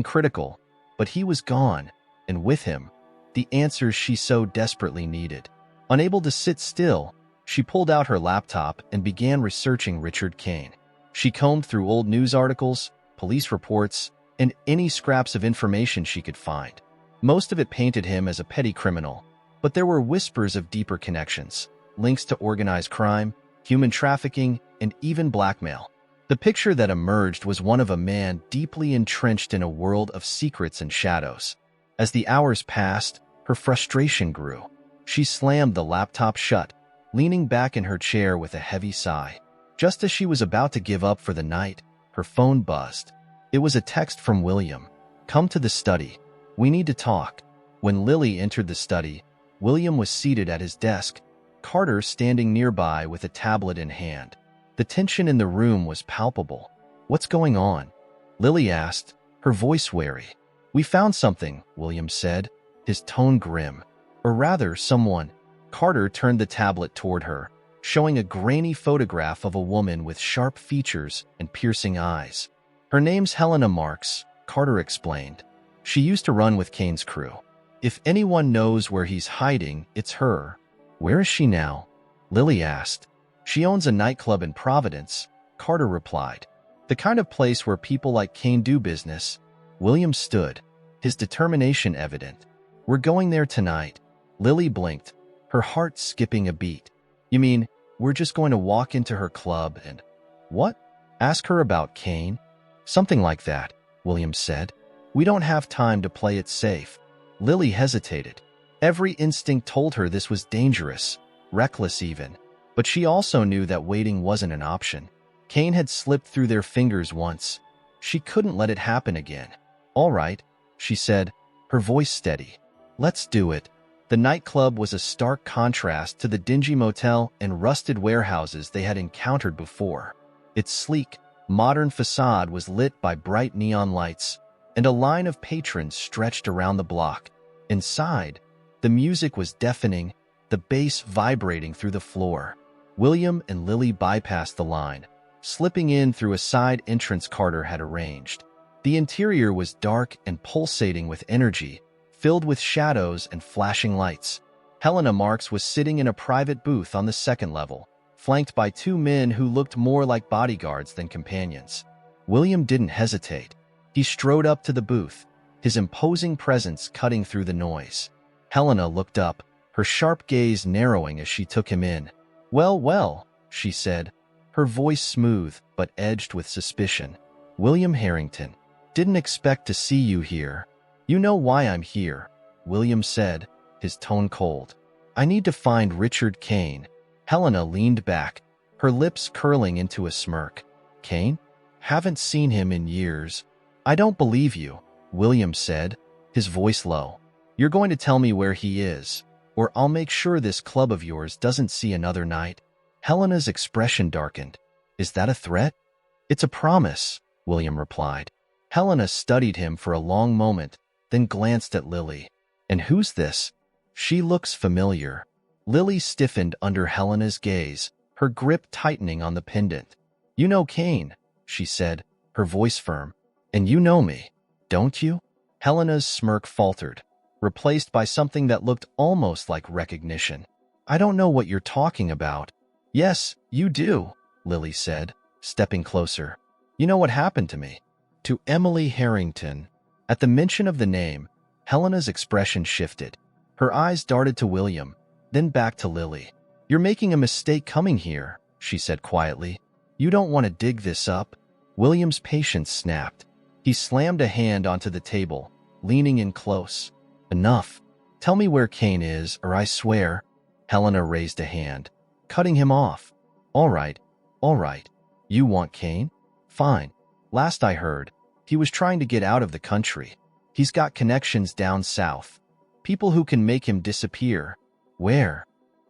critical, but he was gone, and with him, the answers she so desperately needed. Unable to sit still, she pulled out her laptop and began researching Richard Kane. She combed through old news articles, police reports, and any scraps of information she could find. Most of it painted him as a petty criminal, but there were whispers of deeper connections, links to organized crime, human trafficking, and even blackmail. The picture that emerged was one of a man deeply entrenched in a world of secrets and shadows. As the hours passed, her frustration grew. She slammed the laptop shut, leaning back in her chair with a heavy sigh. Just as she was about to give up for the night, her phone buzzed. It was a text from William. "Come to the study. We need to talk." When Lily entered the study, William was seated at his desk, Carter standing nearby with a tablet in hand. The tension in the room was palpable. "What's going on?" Lily asked, her voice wary. "We found something," William said, his tone grim. "Or rather, someone." Carter turned the tablet toward her, showing a grainy photograph of a woman with sharp features and piercing eyes. "Her name's Helena Marks," Carter explained. "She used to run with Kane's crew. If anyone knows where he's hiding, it's her." "Where is she now?" Lily asked. "She owns a nightclub in Providence," Carter replied. "The kind of place where people like Kane do business." William stood, his determination evident. "We're going there tonight." Lily blinked, her heart skipping a beat. "You mean, we're just going to walk into her club and—" "What? Ask her about Kane?" "Something like that," William said. "We don't have time to play it safe." Lily hesitated. Every instinct told her this was dangerous, reckless even. But she also knew that waiting wasn't an option. Kane had slipped through their fingers once. She couldn't let it happen again. "All right," she said, her voice steady. "Let's do it." The nightclub was a stark contrast to the dingy motel and rusted warehouses they had encountered before. Its sleek, modern facade was lit by bright neon lights, and a line of patrons stretched around the block. Inside, the music was deafening, the bass vibrating through the floor. William and Lily bypassed the line, slipping in through a side entrance Carter had arranged. The interior was dark and pulsating with energy, filled with shadows and flashing lights. Helena Marks was sitting in a private booth on the second level, flanked by two men who looked more like bodyguards than companions. William didn't hesitate. He strode up to the booth, his imposing presence cutting through the noise. Helena looked up, her sharp gaze narrowing as she took him in. "Well, well," she said, her voice smooth but edged with suspicion. "William Harrington. Didn't expect to see you here." "You know why I'm here," William said, his tone cold. "I need to find Richard Kane." Helena leaned back, her lips curling into a smirk. "Kane? Haven't seen him in years." "I don't believe you," William said, his voice low. "You're going to tell me where he is, or I'll make sure this club of yours doesn't see another night." Helena's expression darkened. "Is that a threat?" "It's a promise," William replied. Helena studied him for a long moment, then glanced at Lily. "And who's this? She looks familiar." Lily stiffened under Helena's gaze, her grip tightening on the pendant. "You know Kane," she said, her voice firm. "And you know me, don't you?" Helena's smirk faltered, replaced by something that looked almost like recognition. "I don't know what you're talking about." "Yes, you do," Lily said, stepping closer. "You know what happened to me?" "To Emily Harrington." At the mention of the name, Helena's expression shifted. Her eyes darted to William, then back to Lily. "You're making a mistake coming here," she said quietly. "You don't want to dig this up." William's patience snapped. He slammed a hand onto the table, leaning in close. "Enough. Tell me where Kane is, or I swear—" Helena raised a hand, cutting him off. All right. You want Kane? Fine. Last I heard, he was trying to get out of the country. He's got connections down south. People who can make him disappear." "Where?"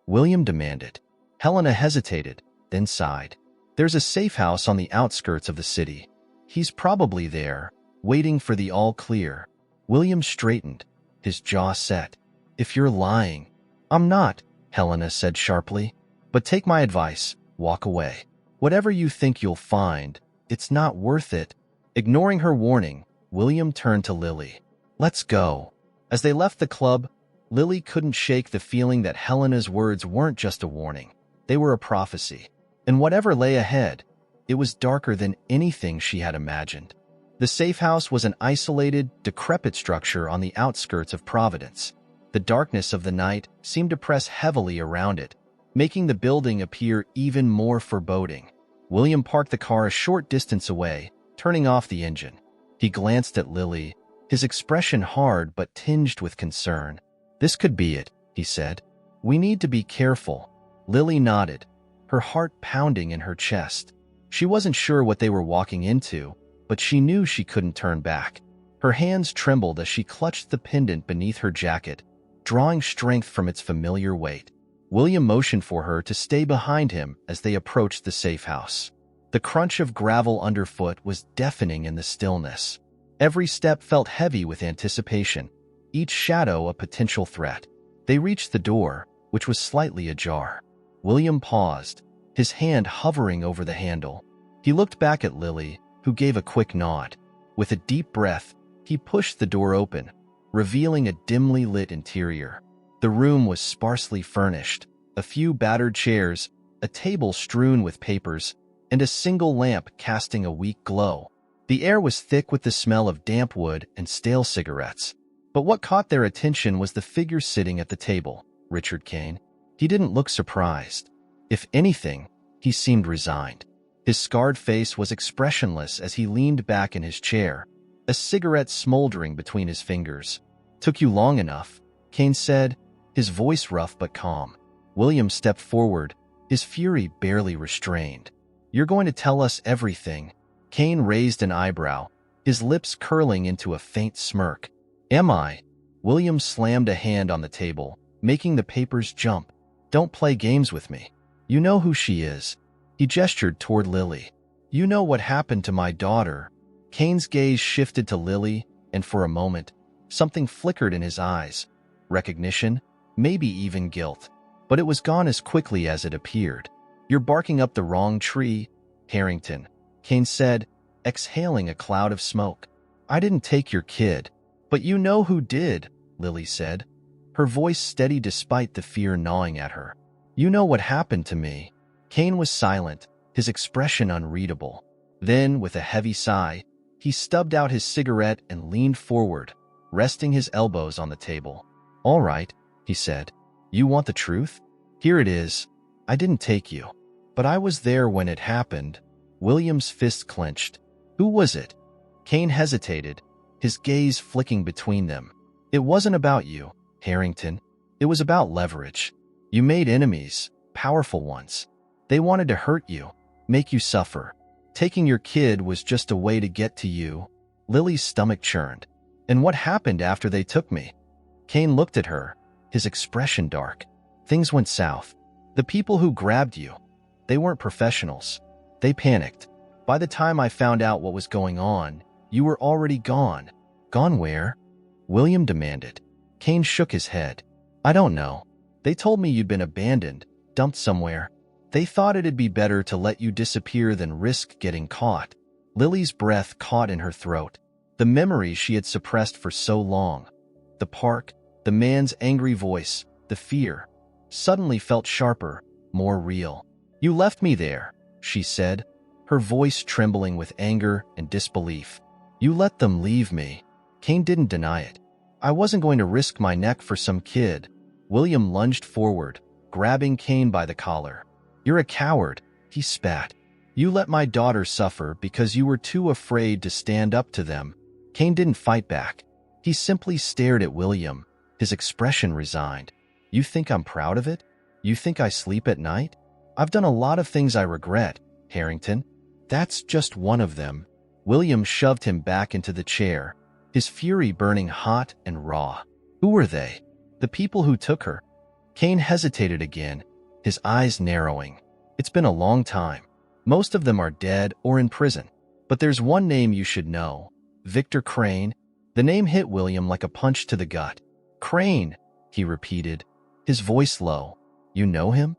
William demanded. Helena hesitated, then sighed. "There's a safe house on the outskirts of the city. He's probably there, waiting for the all clear." William straightened, his jaw set. "If you're lying—" "I'm not," Helena said sharply. "But take my advice, walk away. Whatever you think you'll find, it's not worth it." Ignoring her warning, William turned to Lily. "Let's go." As they left the club, Lily couldn't shake the feeling that Helena's words weren't just a warning. They were a prophecy. And whatever lay ahead, it was darker than anything she had imagined. The safe house was an isolated, decrepit structure on the outskirts of Providence. The darkness of the night seemed to press heavily around it, making the building appear even more foreboding. William parked the car a short distance away, turning off the engine. He glanced at Lily, his expression hard but tinged with concern. "This could be it," he said. "We need to be careful." Lily nodded, her heart pounding in her chest. She wasn't sure what they were walking into, but she knew she couldn't turn back. Her hands trembled as she clutched the pendant beneath her jacket, drawing strength from its familiar weight. William motioned for her to stay behind him as they approached the safe house. The crunch of gravel underfoot was deafening in the stillness. Every step felt heavy with anticipation, each shadow a potential threat. They reached the door, which was slightly ajar. William paused, his hand hovering over the handle. He looked back at Lily, who gave a quick nod. With a deep breath, he pushed the door open, revealing a dimly lit interior. The room was sparsely furnished, a few battered chairs, a table strewn with papers, and a single lamp casting a weak glow. The air was thick with the smell of damp wood and stale cigarettes. But what caught their attention was the figure sitting at the table, Richard Kane. He didn't look surprised. If anything, he seemed resigned. His scarred face was expressionless as he leaned back in his chair, a cigarette smoldering between his fingers. "Took you long enough," Kane said, his voice rough but calm. William stepped forward, his fury barely restrained. "You're going to tell us everything?" Kane raised an eyebrow, his lips curling into a faint smirk. "Am I?" William slammed a hand on the table, making the papers jump. "Don't play games with me. You know who she is." He gestured toward Lily. "You know what happened to my daughter." Kane's gaze shifted to Lily, and for a moment, something flickered in his eyes. Recognition, maybe even guilt. But it was gone as quickly as it appeared. "You're barking up the wrong tree, Harrington," Kane said, exhaling a cloud of smoke. "I didn't take your kid." "But you know who did," Lily said, her voice steady despite the fear gnawing at her. "You know what happened to me." Kane was silent, his expression unreadable. Then, with a heavy sigh, he stubbed out his cigarette and leaned forward, resting his elbows on the table. "All right," he said. "You want the truth? Here it is. I didn't take you. But I was there when it happened." William's fist clenched. "Who was it?" Kane hesitated, his gaze flicking between them. "It wasn't about you, Harrington. It was about leverage. You made enemies, powerful ones. They wanted to hurt you, make you suffer. Taking your kid was just a way to get to you." Lily's stomach churned. "And what happened after they took me?" Kane looked at her, his expression dark. "Things went south. The people who grabbed you, they weren't professionals. They panicked. By the time I found out what was going on, you were already gone." "Gone where?" William demanded. Kane shook his head. "I don't know. They told me you'd been abandoned, dumped somewhere. They thought it'd be better to let you disappear than risk getting caught." Lily's breath caught in her throat. The memories she had suppressed for so long. The park, the man's angry voice, the fear, suddenly felt sharper, more real. "You left me there," she said, her voice trembling with anger and disbelief. "You let them leave me." Kane didn't deny it. "I wasn't going to risk my neck for some kid." William lunged forward, grabbing Kane by the collar. "You're a coward," he spat. "You let my daughter suffer because you were too afraid to stand up to them." Kane didn't fight back. He simply stared at William, his expression resigned. "You think I'm proud of it? You think I sleep at night? I've done a lot of things I regret, Harrington. That's just one of them." William shoved him back into the chair, his fury burning hot and raw. "Who were they? The people who took her?" Kane hesitated again, his eyes narrowing. "It's been a long time. Most of them are dead or in prison. But there's one name you should know. Victor Crane." The name hit William like a punch to the gut. "Crane," he repeated, his voice low. "You know him?"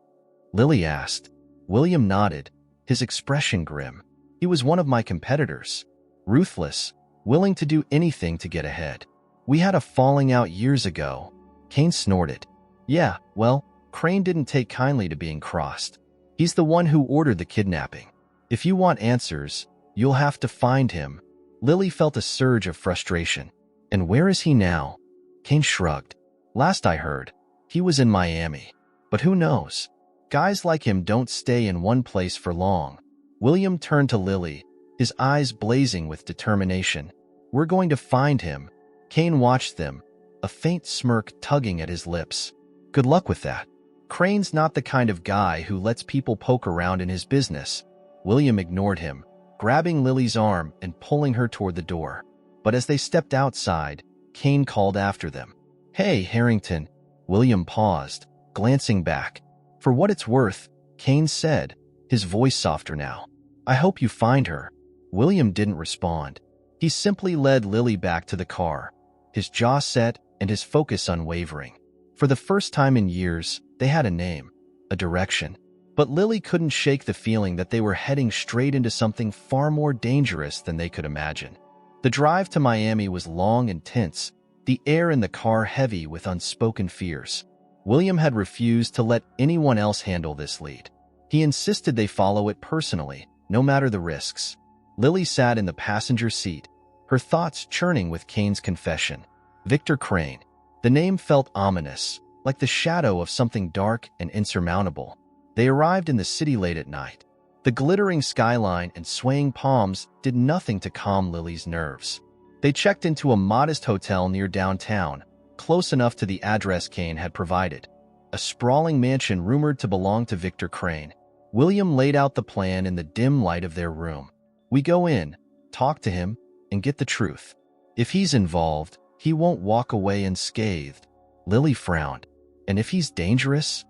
Lily asked. William nodded, his expression grim. "He was one of my competitors. Ruthless, willing to do anything to get ahead. We had a falling out years ago." Kane snorted. "Yeah, well, Crane didn't take kindly to being crossed. He's the one who ordered the kidnapping. If you want answers, you'll have to find him." Lily felt a surge of frustration. "And where is he now?" Kane shrugged. "Last I heard, he was in Miami. But who knows? Guys like him don't stay in one place for long." William turned to Lily, his eyes blazing with determination. "We're going to find him." Kane watched them, a faint smirk tugging at his lips. "Good luck with that." Crane's not the kind of guy who lets people poke around in his business. William ignored him, grabbing Lily's arm and pulling her toward the door. But as they stepped outside, Kane called after them. "Hey, Harrington." William paused, glancing back. "For what it's worth," Kane said, his voice softer now. "I hope you find her." William didn't respond. He simply led Lily back to the car, his jaw set and his focus unwavering. For the first time in years, they had a name, a direction. But Lily couldn't shake the feeling that they were heading straight into something far more dangerous than they could imagine. The drive to Miami was long and tense, the air in the car heavy with unspoken fears. William had refused to let anyone else handle this lead. He insisted they follow it personally, no matter the risks. Lily sat in the passenger seat, her thoughts churning with Kane's confession. Victor Crane. The name felt ominous, like the shadow of something dark and insurmountable. They arrived in the city late at night. The glittering skyline and swaying palms did nothing to calm Lily's nerves. They checked into a modest hotel near downtown, close enough to the address Kane had provided. A sprawling mansion rumored to belong to Victor Crane. William laid out the plan in the dim light of their room. "We go in, talk to him, and get the truth. If he's involved, he won't walk away unscathed." Lily frowned. "And if he's dangerous?"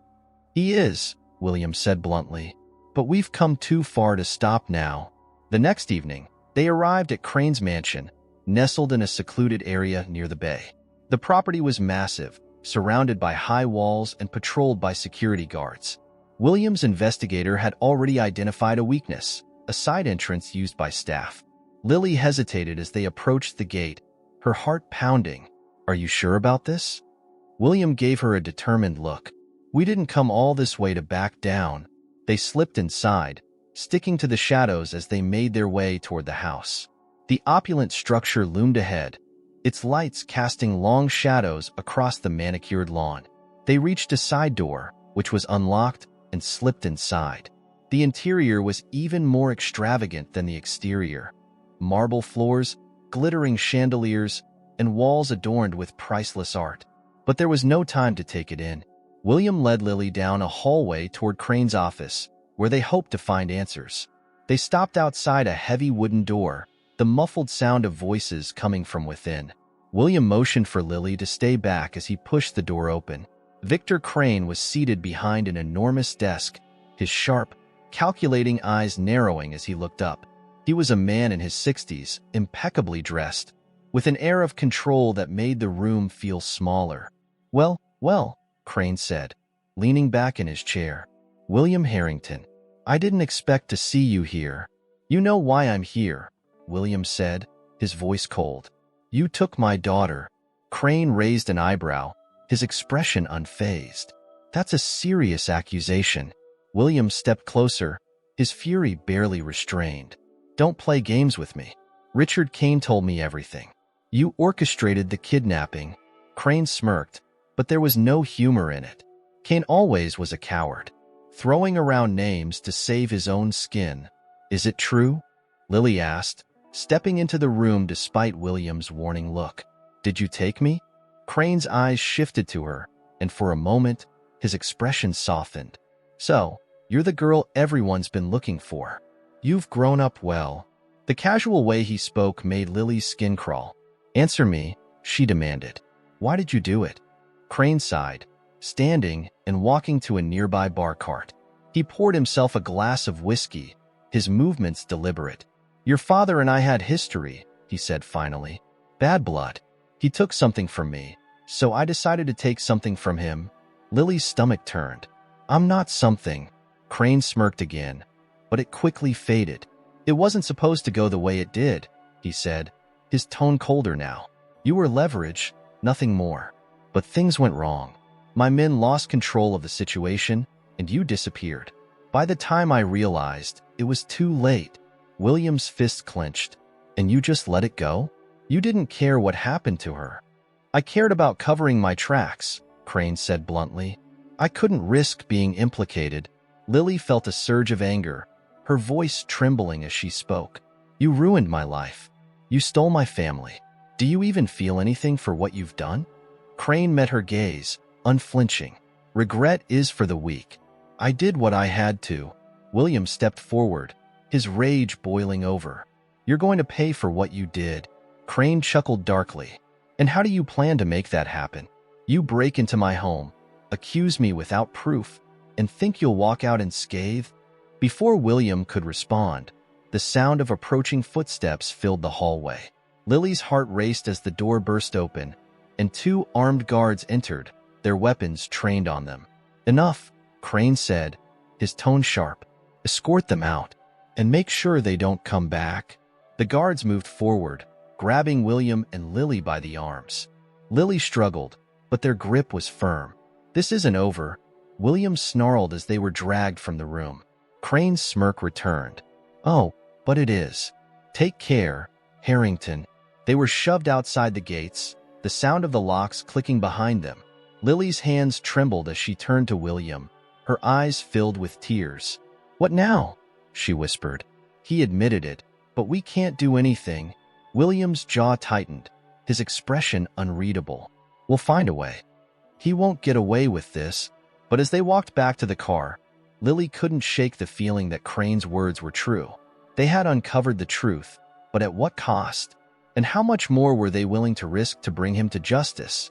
"He is," William said bluntly. "But we've come too far to stop now." The next evening, they arrived at Crane's mansion, nestled in a secluded area near the bay. The property was massive, surrounded by high walls and patrolled by security guards. William's investigator had already identified a weakness, a side entrance used by staff. Lily hesitated as they approached the gate, her heart pounding. "Are you sure about this?" William gave her a determined look. "We didn't come all this way to back down." They slipped inside, sticking to the shadows as they made their way toward the house. The opulent structure loomed ahead, its lights casting long shadows across the manicured lawn. They reached a side door, which was unlocked, and slipped inside. The interior was even more extravagant than the exterior. Marble floors, glittering chandeliers, and walls adorned with priceless art. But there was no time to take it in. William led Lily down a hallway toward Crane's office, where they hoped to find answers. They stopped outside a heavy wooden door, the muffled sound of voices coming from within. William motioned for Lily to stay back as he pushed the door open. Victor Crane was seated behind an enormous desk, his sharp, calculating eyes narrowing as he looked up. He was a man in his 60s, impeccably dressed, with an air of control that made the room feel smaller. Well, Crane said, leaning back in his chair. "William Harrington, I didn't expect to see you here." "You know why I'm here," William said, his voice cold. "You took my daughter." Crane raised an eyebrow, his expression unfazed. "That's a serious accusation." William stepped closer, his fury barely restrained. "Don't play games with me. Richard Kane told me everything. You orchestrated the kidnapping." Crane smirked, but there was no humor in it. Kane always was a coward, throwing around names to save his own skin. "Is it true?" Lily asked, stepping into the room despite William's warning look. "Did you take me?" Crane's eyes shifted to her, and for a moment, his expression softened. "So, you're the girl everyone's been looking for. You've grown up well." The casual way he spoke made Lily's skin crawl. "Answer me," she demanded. "Why did you do it?" Crane sighed, standing and walking to a nearby bar cart. He poured himself a glass of whiskey, his movements deliberate. "Your father and I had history," he said finally. "Bad blood. He took something from me, so I decided to take something from him." Lily's stomach turned. "I'm not something." Crane smirked again, but it quickly faded. "It wasn't supposed to go the way it did," he said, his tone colder now. "You were leverage, nothing more. But things went wrong. My men lost control of the situation, and you disappeared. By the time I realized, it was too late." William's fist clenched. "And you just let it go? You didn't care what happened to her." "I cared about covering my tracks," Crane said bluntly. "I couldn't risk being implicated." Lily felt a surge of anger, her voice trembling as she spoke. "You ruined my life. You stole my family. Do you even feel anything for what you've done?" Crane met her gaze, unflinching. "Regret is for the weak. I did what I had to." William stepped forward, his rage boiling over. "You're going to pay for what you did." Crane chuckled darkly. "And how do you plan to make that happen? You break into my home, accuse me without proof, and think you'll walk out unscathed?" Before William could respond, the sound of approaching footsteps filled the hallway. Lily's heart raced as the door burst open, and two armed guards entered, their weapons trained on them. "Enough," Crane said, his tone sharp. "Escort them out, and make sure they don't come back." The guards moved forward, grabbing William and Lily by the arms. Lily struggled, but their grip was firm. "This isn't over," William snarled as they were dragged from the room. Crane's smirk returned. "Oh, but it is. Take care, Harrington." They were shoved outside the gates, the sound of the locks clicking behind them. Lily's hands trembled as she turned to William, her eyes filled with tears. "What now?" she whispered. He admitted it. "But we can't do anything." William's jaw tightened, his expression unreadable. "We'll find a way. He won't get away with this." But as they walked back to the car, Lily couldn't shake the feeling that Crane's words were true. They had uncovered the truth, but at what cost? And how much more were they willing to risk to bring him to justice?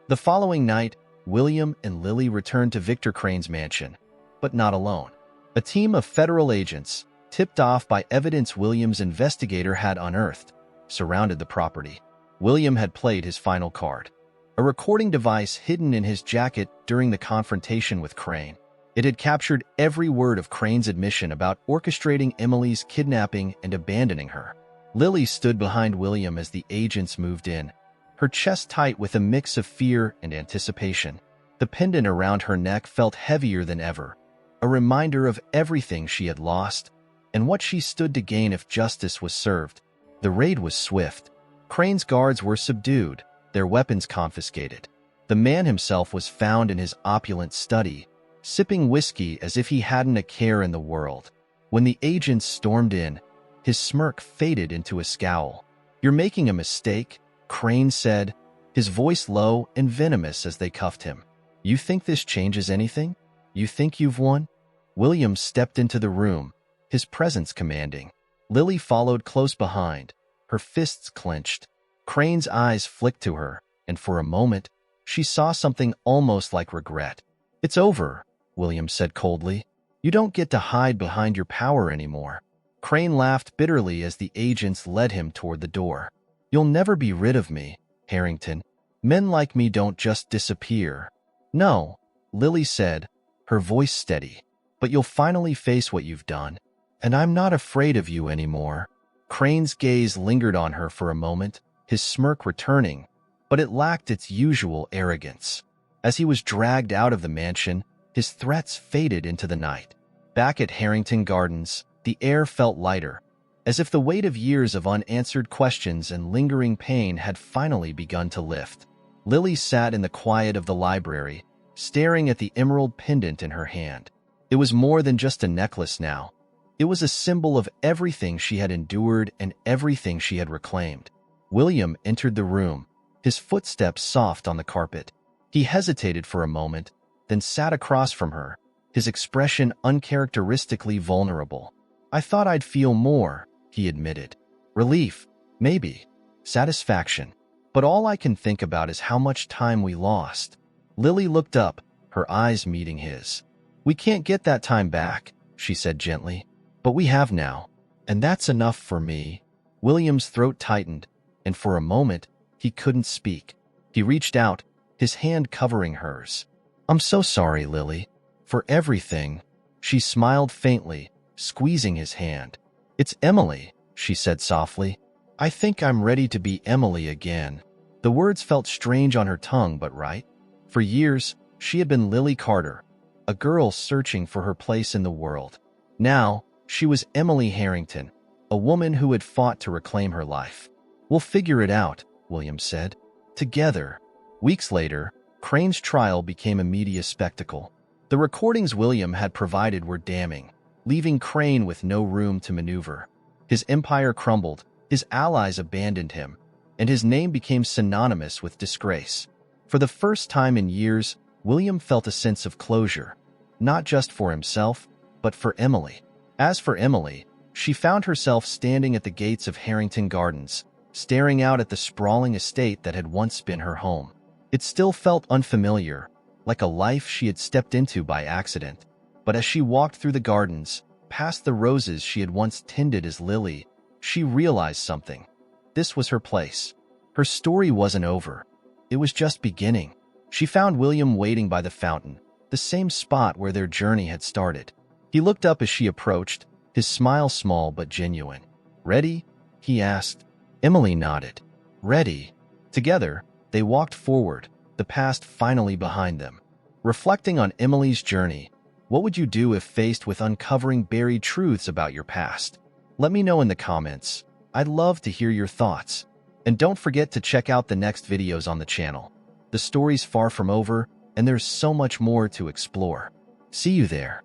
The following night, William and Lily returned to Victor Crane's mansion, but not alone. A team of federal agents, tipped off by evidence William's investigator had unearthed, surrounded the property. William had played his final card, a recording device hidden in his jacket during the confrontation with Crane. It had captured every word of Crane's admission about orchestrating Emily's kidnapping and abandoning her. Lily stood behind William as the agents moved in, her chest tight with a mix of fear and anticipation. The pendant around her neck felt heavier than ever, a reminder of everything she had lost and what she stood to gain if justice was served. The raid was swift. Crane's guards were subdued, their weapons confiscated. The man himself was found in his opulent study, sipping whiskey as if he hadn't a care in the world. When the agents stormed in, his smirk faded into a scowl. "You're making a mistake," Crane said, his voice low and venomous as they cuffed him. "You think this changes anything? You think you've won?" William stepped into the room, his presence commanding. Lily followed close behind, her fists clenched. Crane's eyes flicked to her, and for a moment, she saw something almost like regret. "It's over," William said coldly. "You don't get to hide behind your power anymore." Crane laughed bitterly as the agents led him toward the door. "You'll never be rid of me, Harrington. Men like me don't just disappear." "No," Lily said, her voice steady, "but you'll finally face what you've done. And I'm not afraid of you anymore." Crane's gaze lingered on her for a moment, his smirk returning, but it lacked its usual arrogance. As he was dragged out of the mansion, his threats faded into the night. Back at Harrington Gardens, the air felt lighter, as if the weight of years of unanswered questions and lingering pain had finally begun to lift. Lily sat in the quiet of the library, staring at the emerald pendant in her hand. It was more than just a necklace now. It was a symbol of everything she had endured and everything she had reclaimed. William entered the room, his footsteps soft on the carpet. He hesitated for a moment, then sat across from her, his expression uncharacteristically vulnerable. "I thought I'd feel more," he admitted. "Relief, maybe. Satisfaction. But all I can think about is how much time we lost." Lily looked up, her eyes meeting his. "We can't get that time back," she said gently. "But we have now, and that's enough for me." William's throat tightened, and for a moment, he couldn't speak. He reached out, his hand covering hers. "I'm so sorry, Lily, for everything." She smiled faintly, squeezing his hand. "It's Emily," she said softly. "I think I'm ready to be Emily again." The words felt strange on her tongue, but right. For years, she had been Lily Carter, a girl searching for her place in the world. Now, she was Emily Harrington, a woman who had fought to reclaim her life. "We'll figure it out," William said. "Together." Weeks later, Crane's trial became a media spectacle. The recordings William had provided were damning. leaving Crane with no room to maneuver. His empire crumbled, his allies abandoned him, and his name became synonymous with disgrace. For the first time in years, William felt a sense of closure, not just for himself, but for Emily. As for Emily, she found herself standing at the gates of Harrington Gardens, staring out at the sprawling estate that had once been her home. It still felt unfamiliar, like a life she had stepped into by accident. But as she walked through the gardens, past the roses she had once tended as Lily, she realized something. This was her place. Her story wasn't over. It was just beginning. She found William waiting by the fountain, the same spot where their journey had started. He looked up as she approached, his smile small but genuine. "Ready?" he asked. Emily nodded. "Ready." Together, they walked forward, the past finally behind them. Reflecting on Emily's journey, what would you do if faced with uncovering buried truths about your past? Let me know in the comments. I'd love to hear your thoughts. And don't forget to check out the next videos on the channel. The story's far from over, and there's so much more to explore. See you there.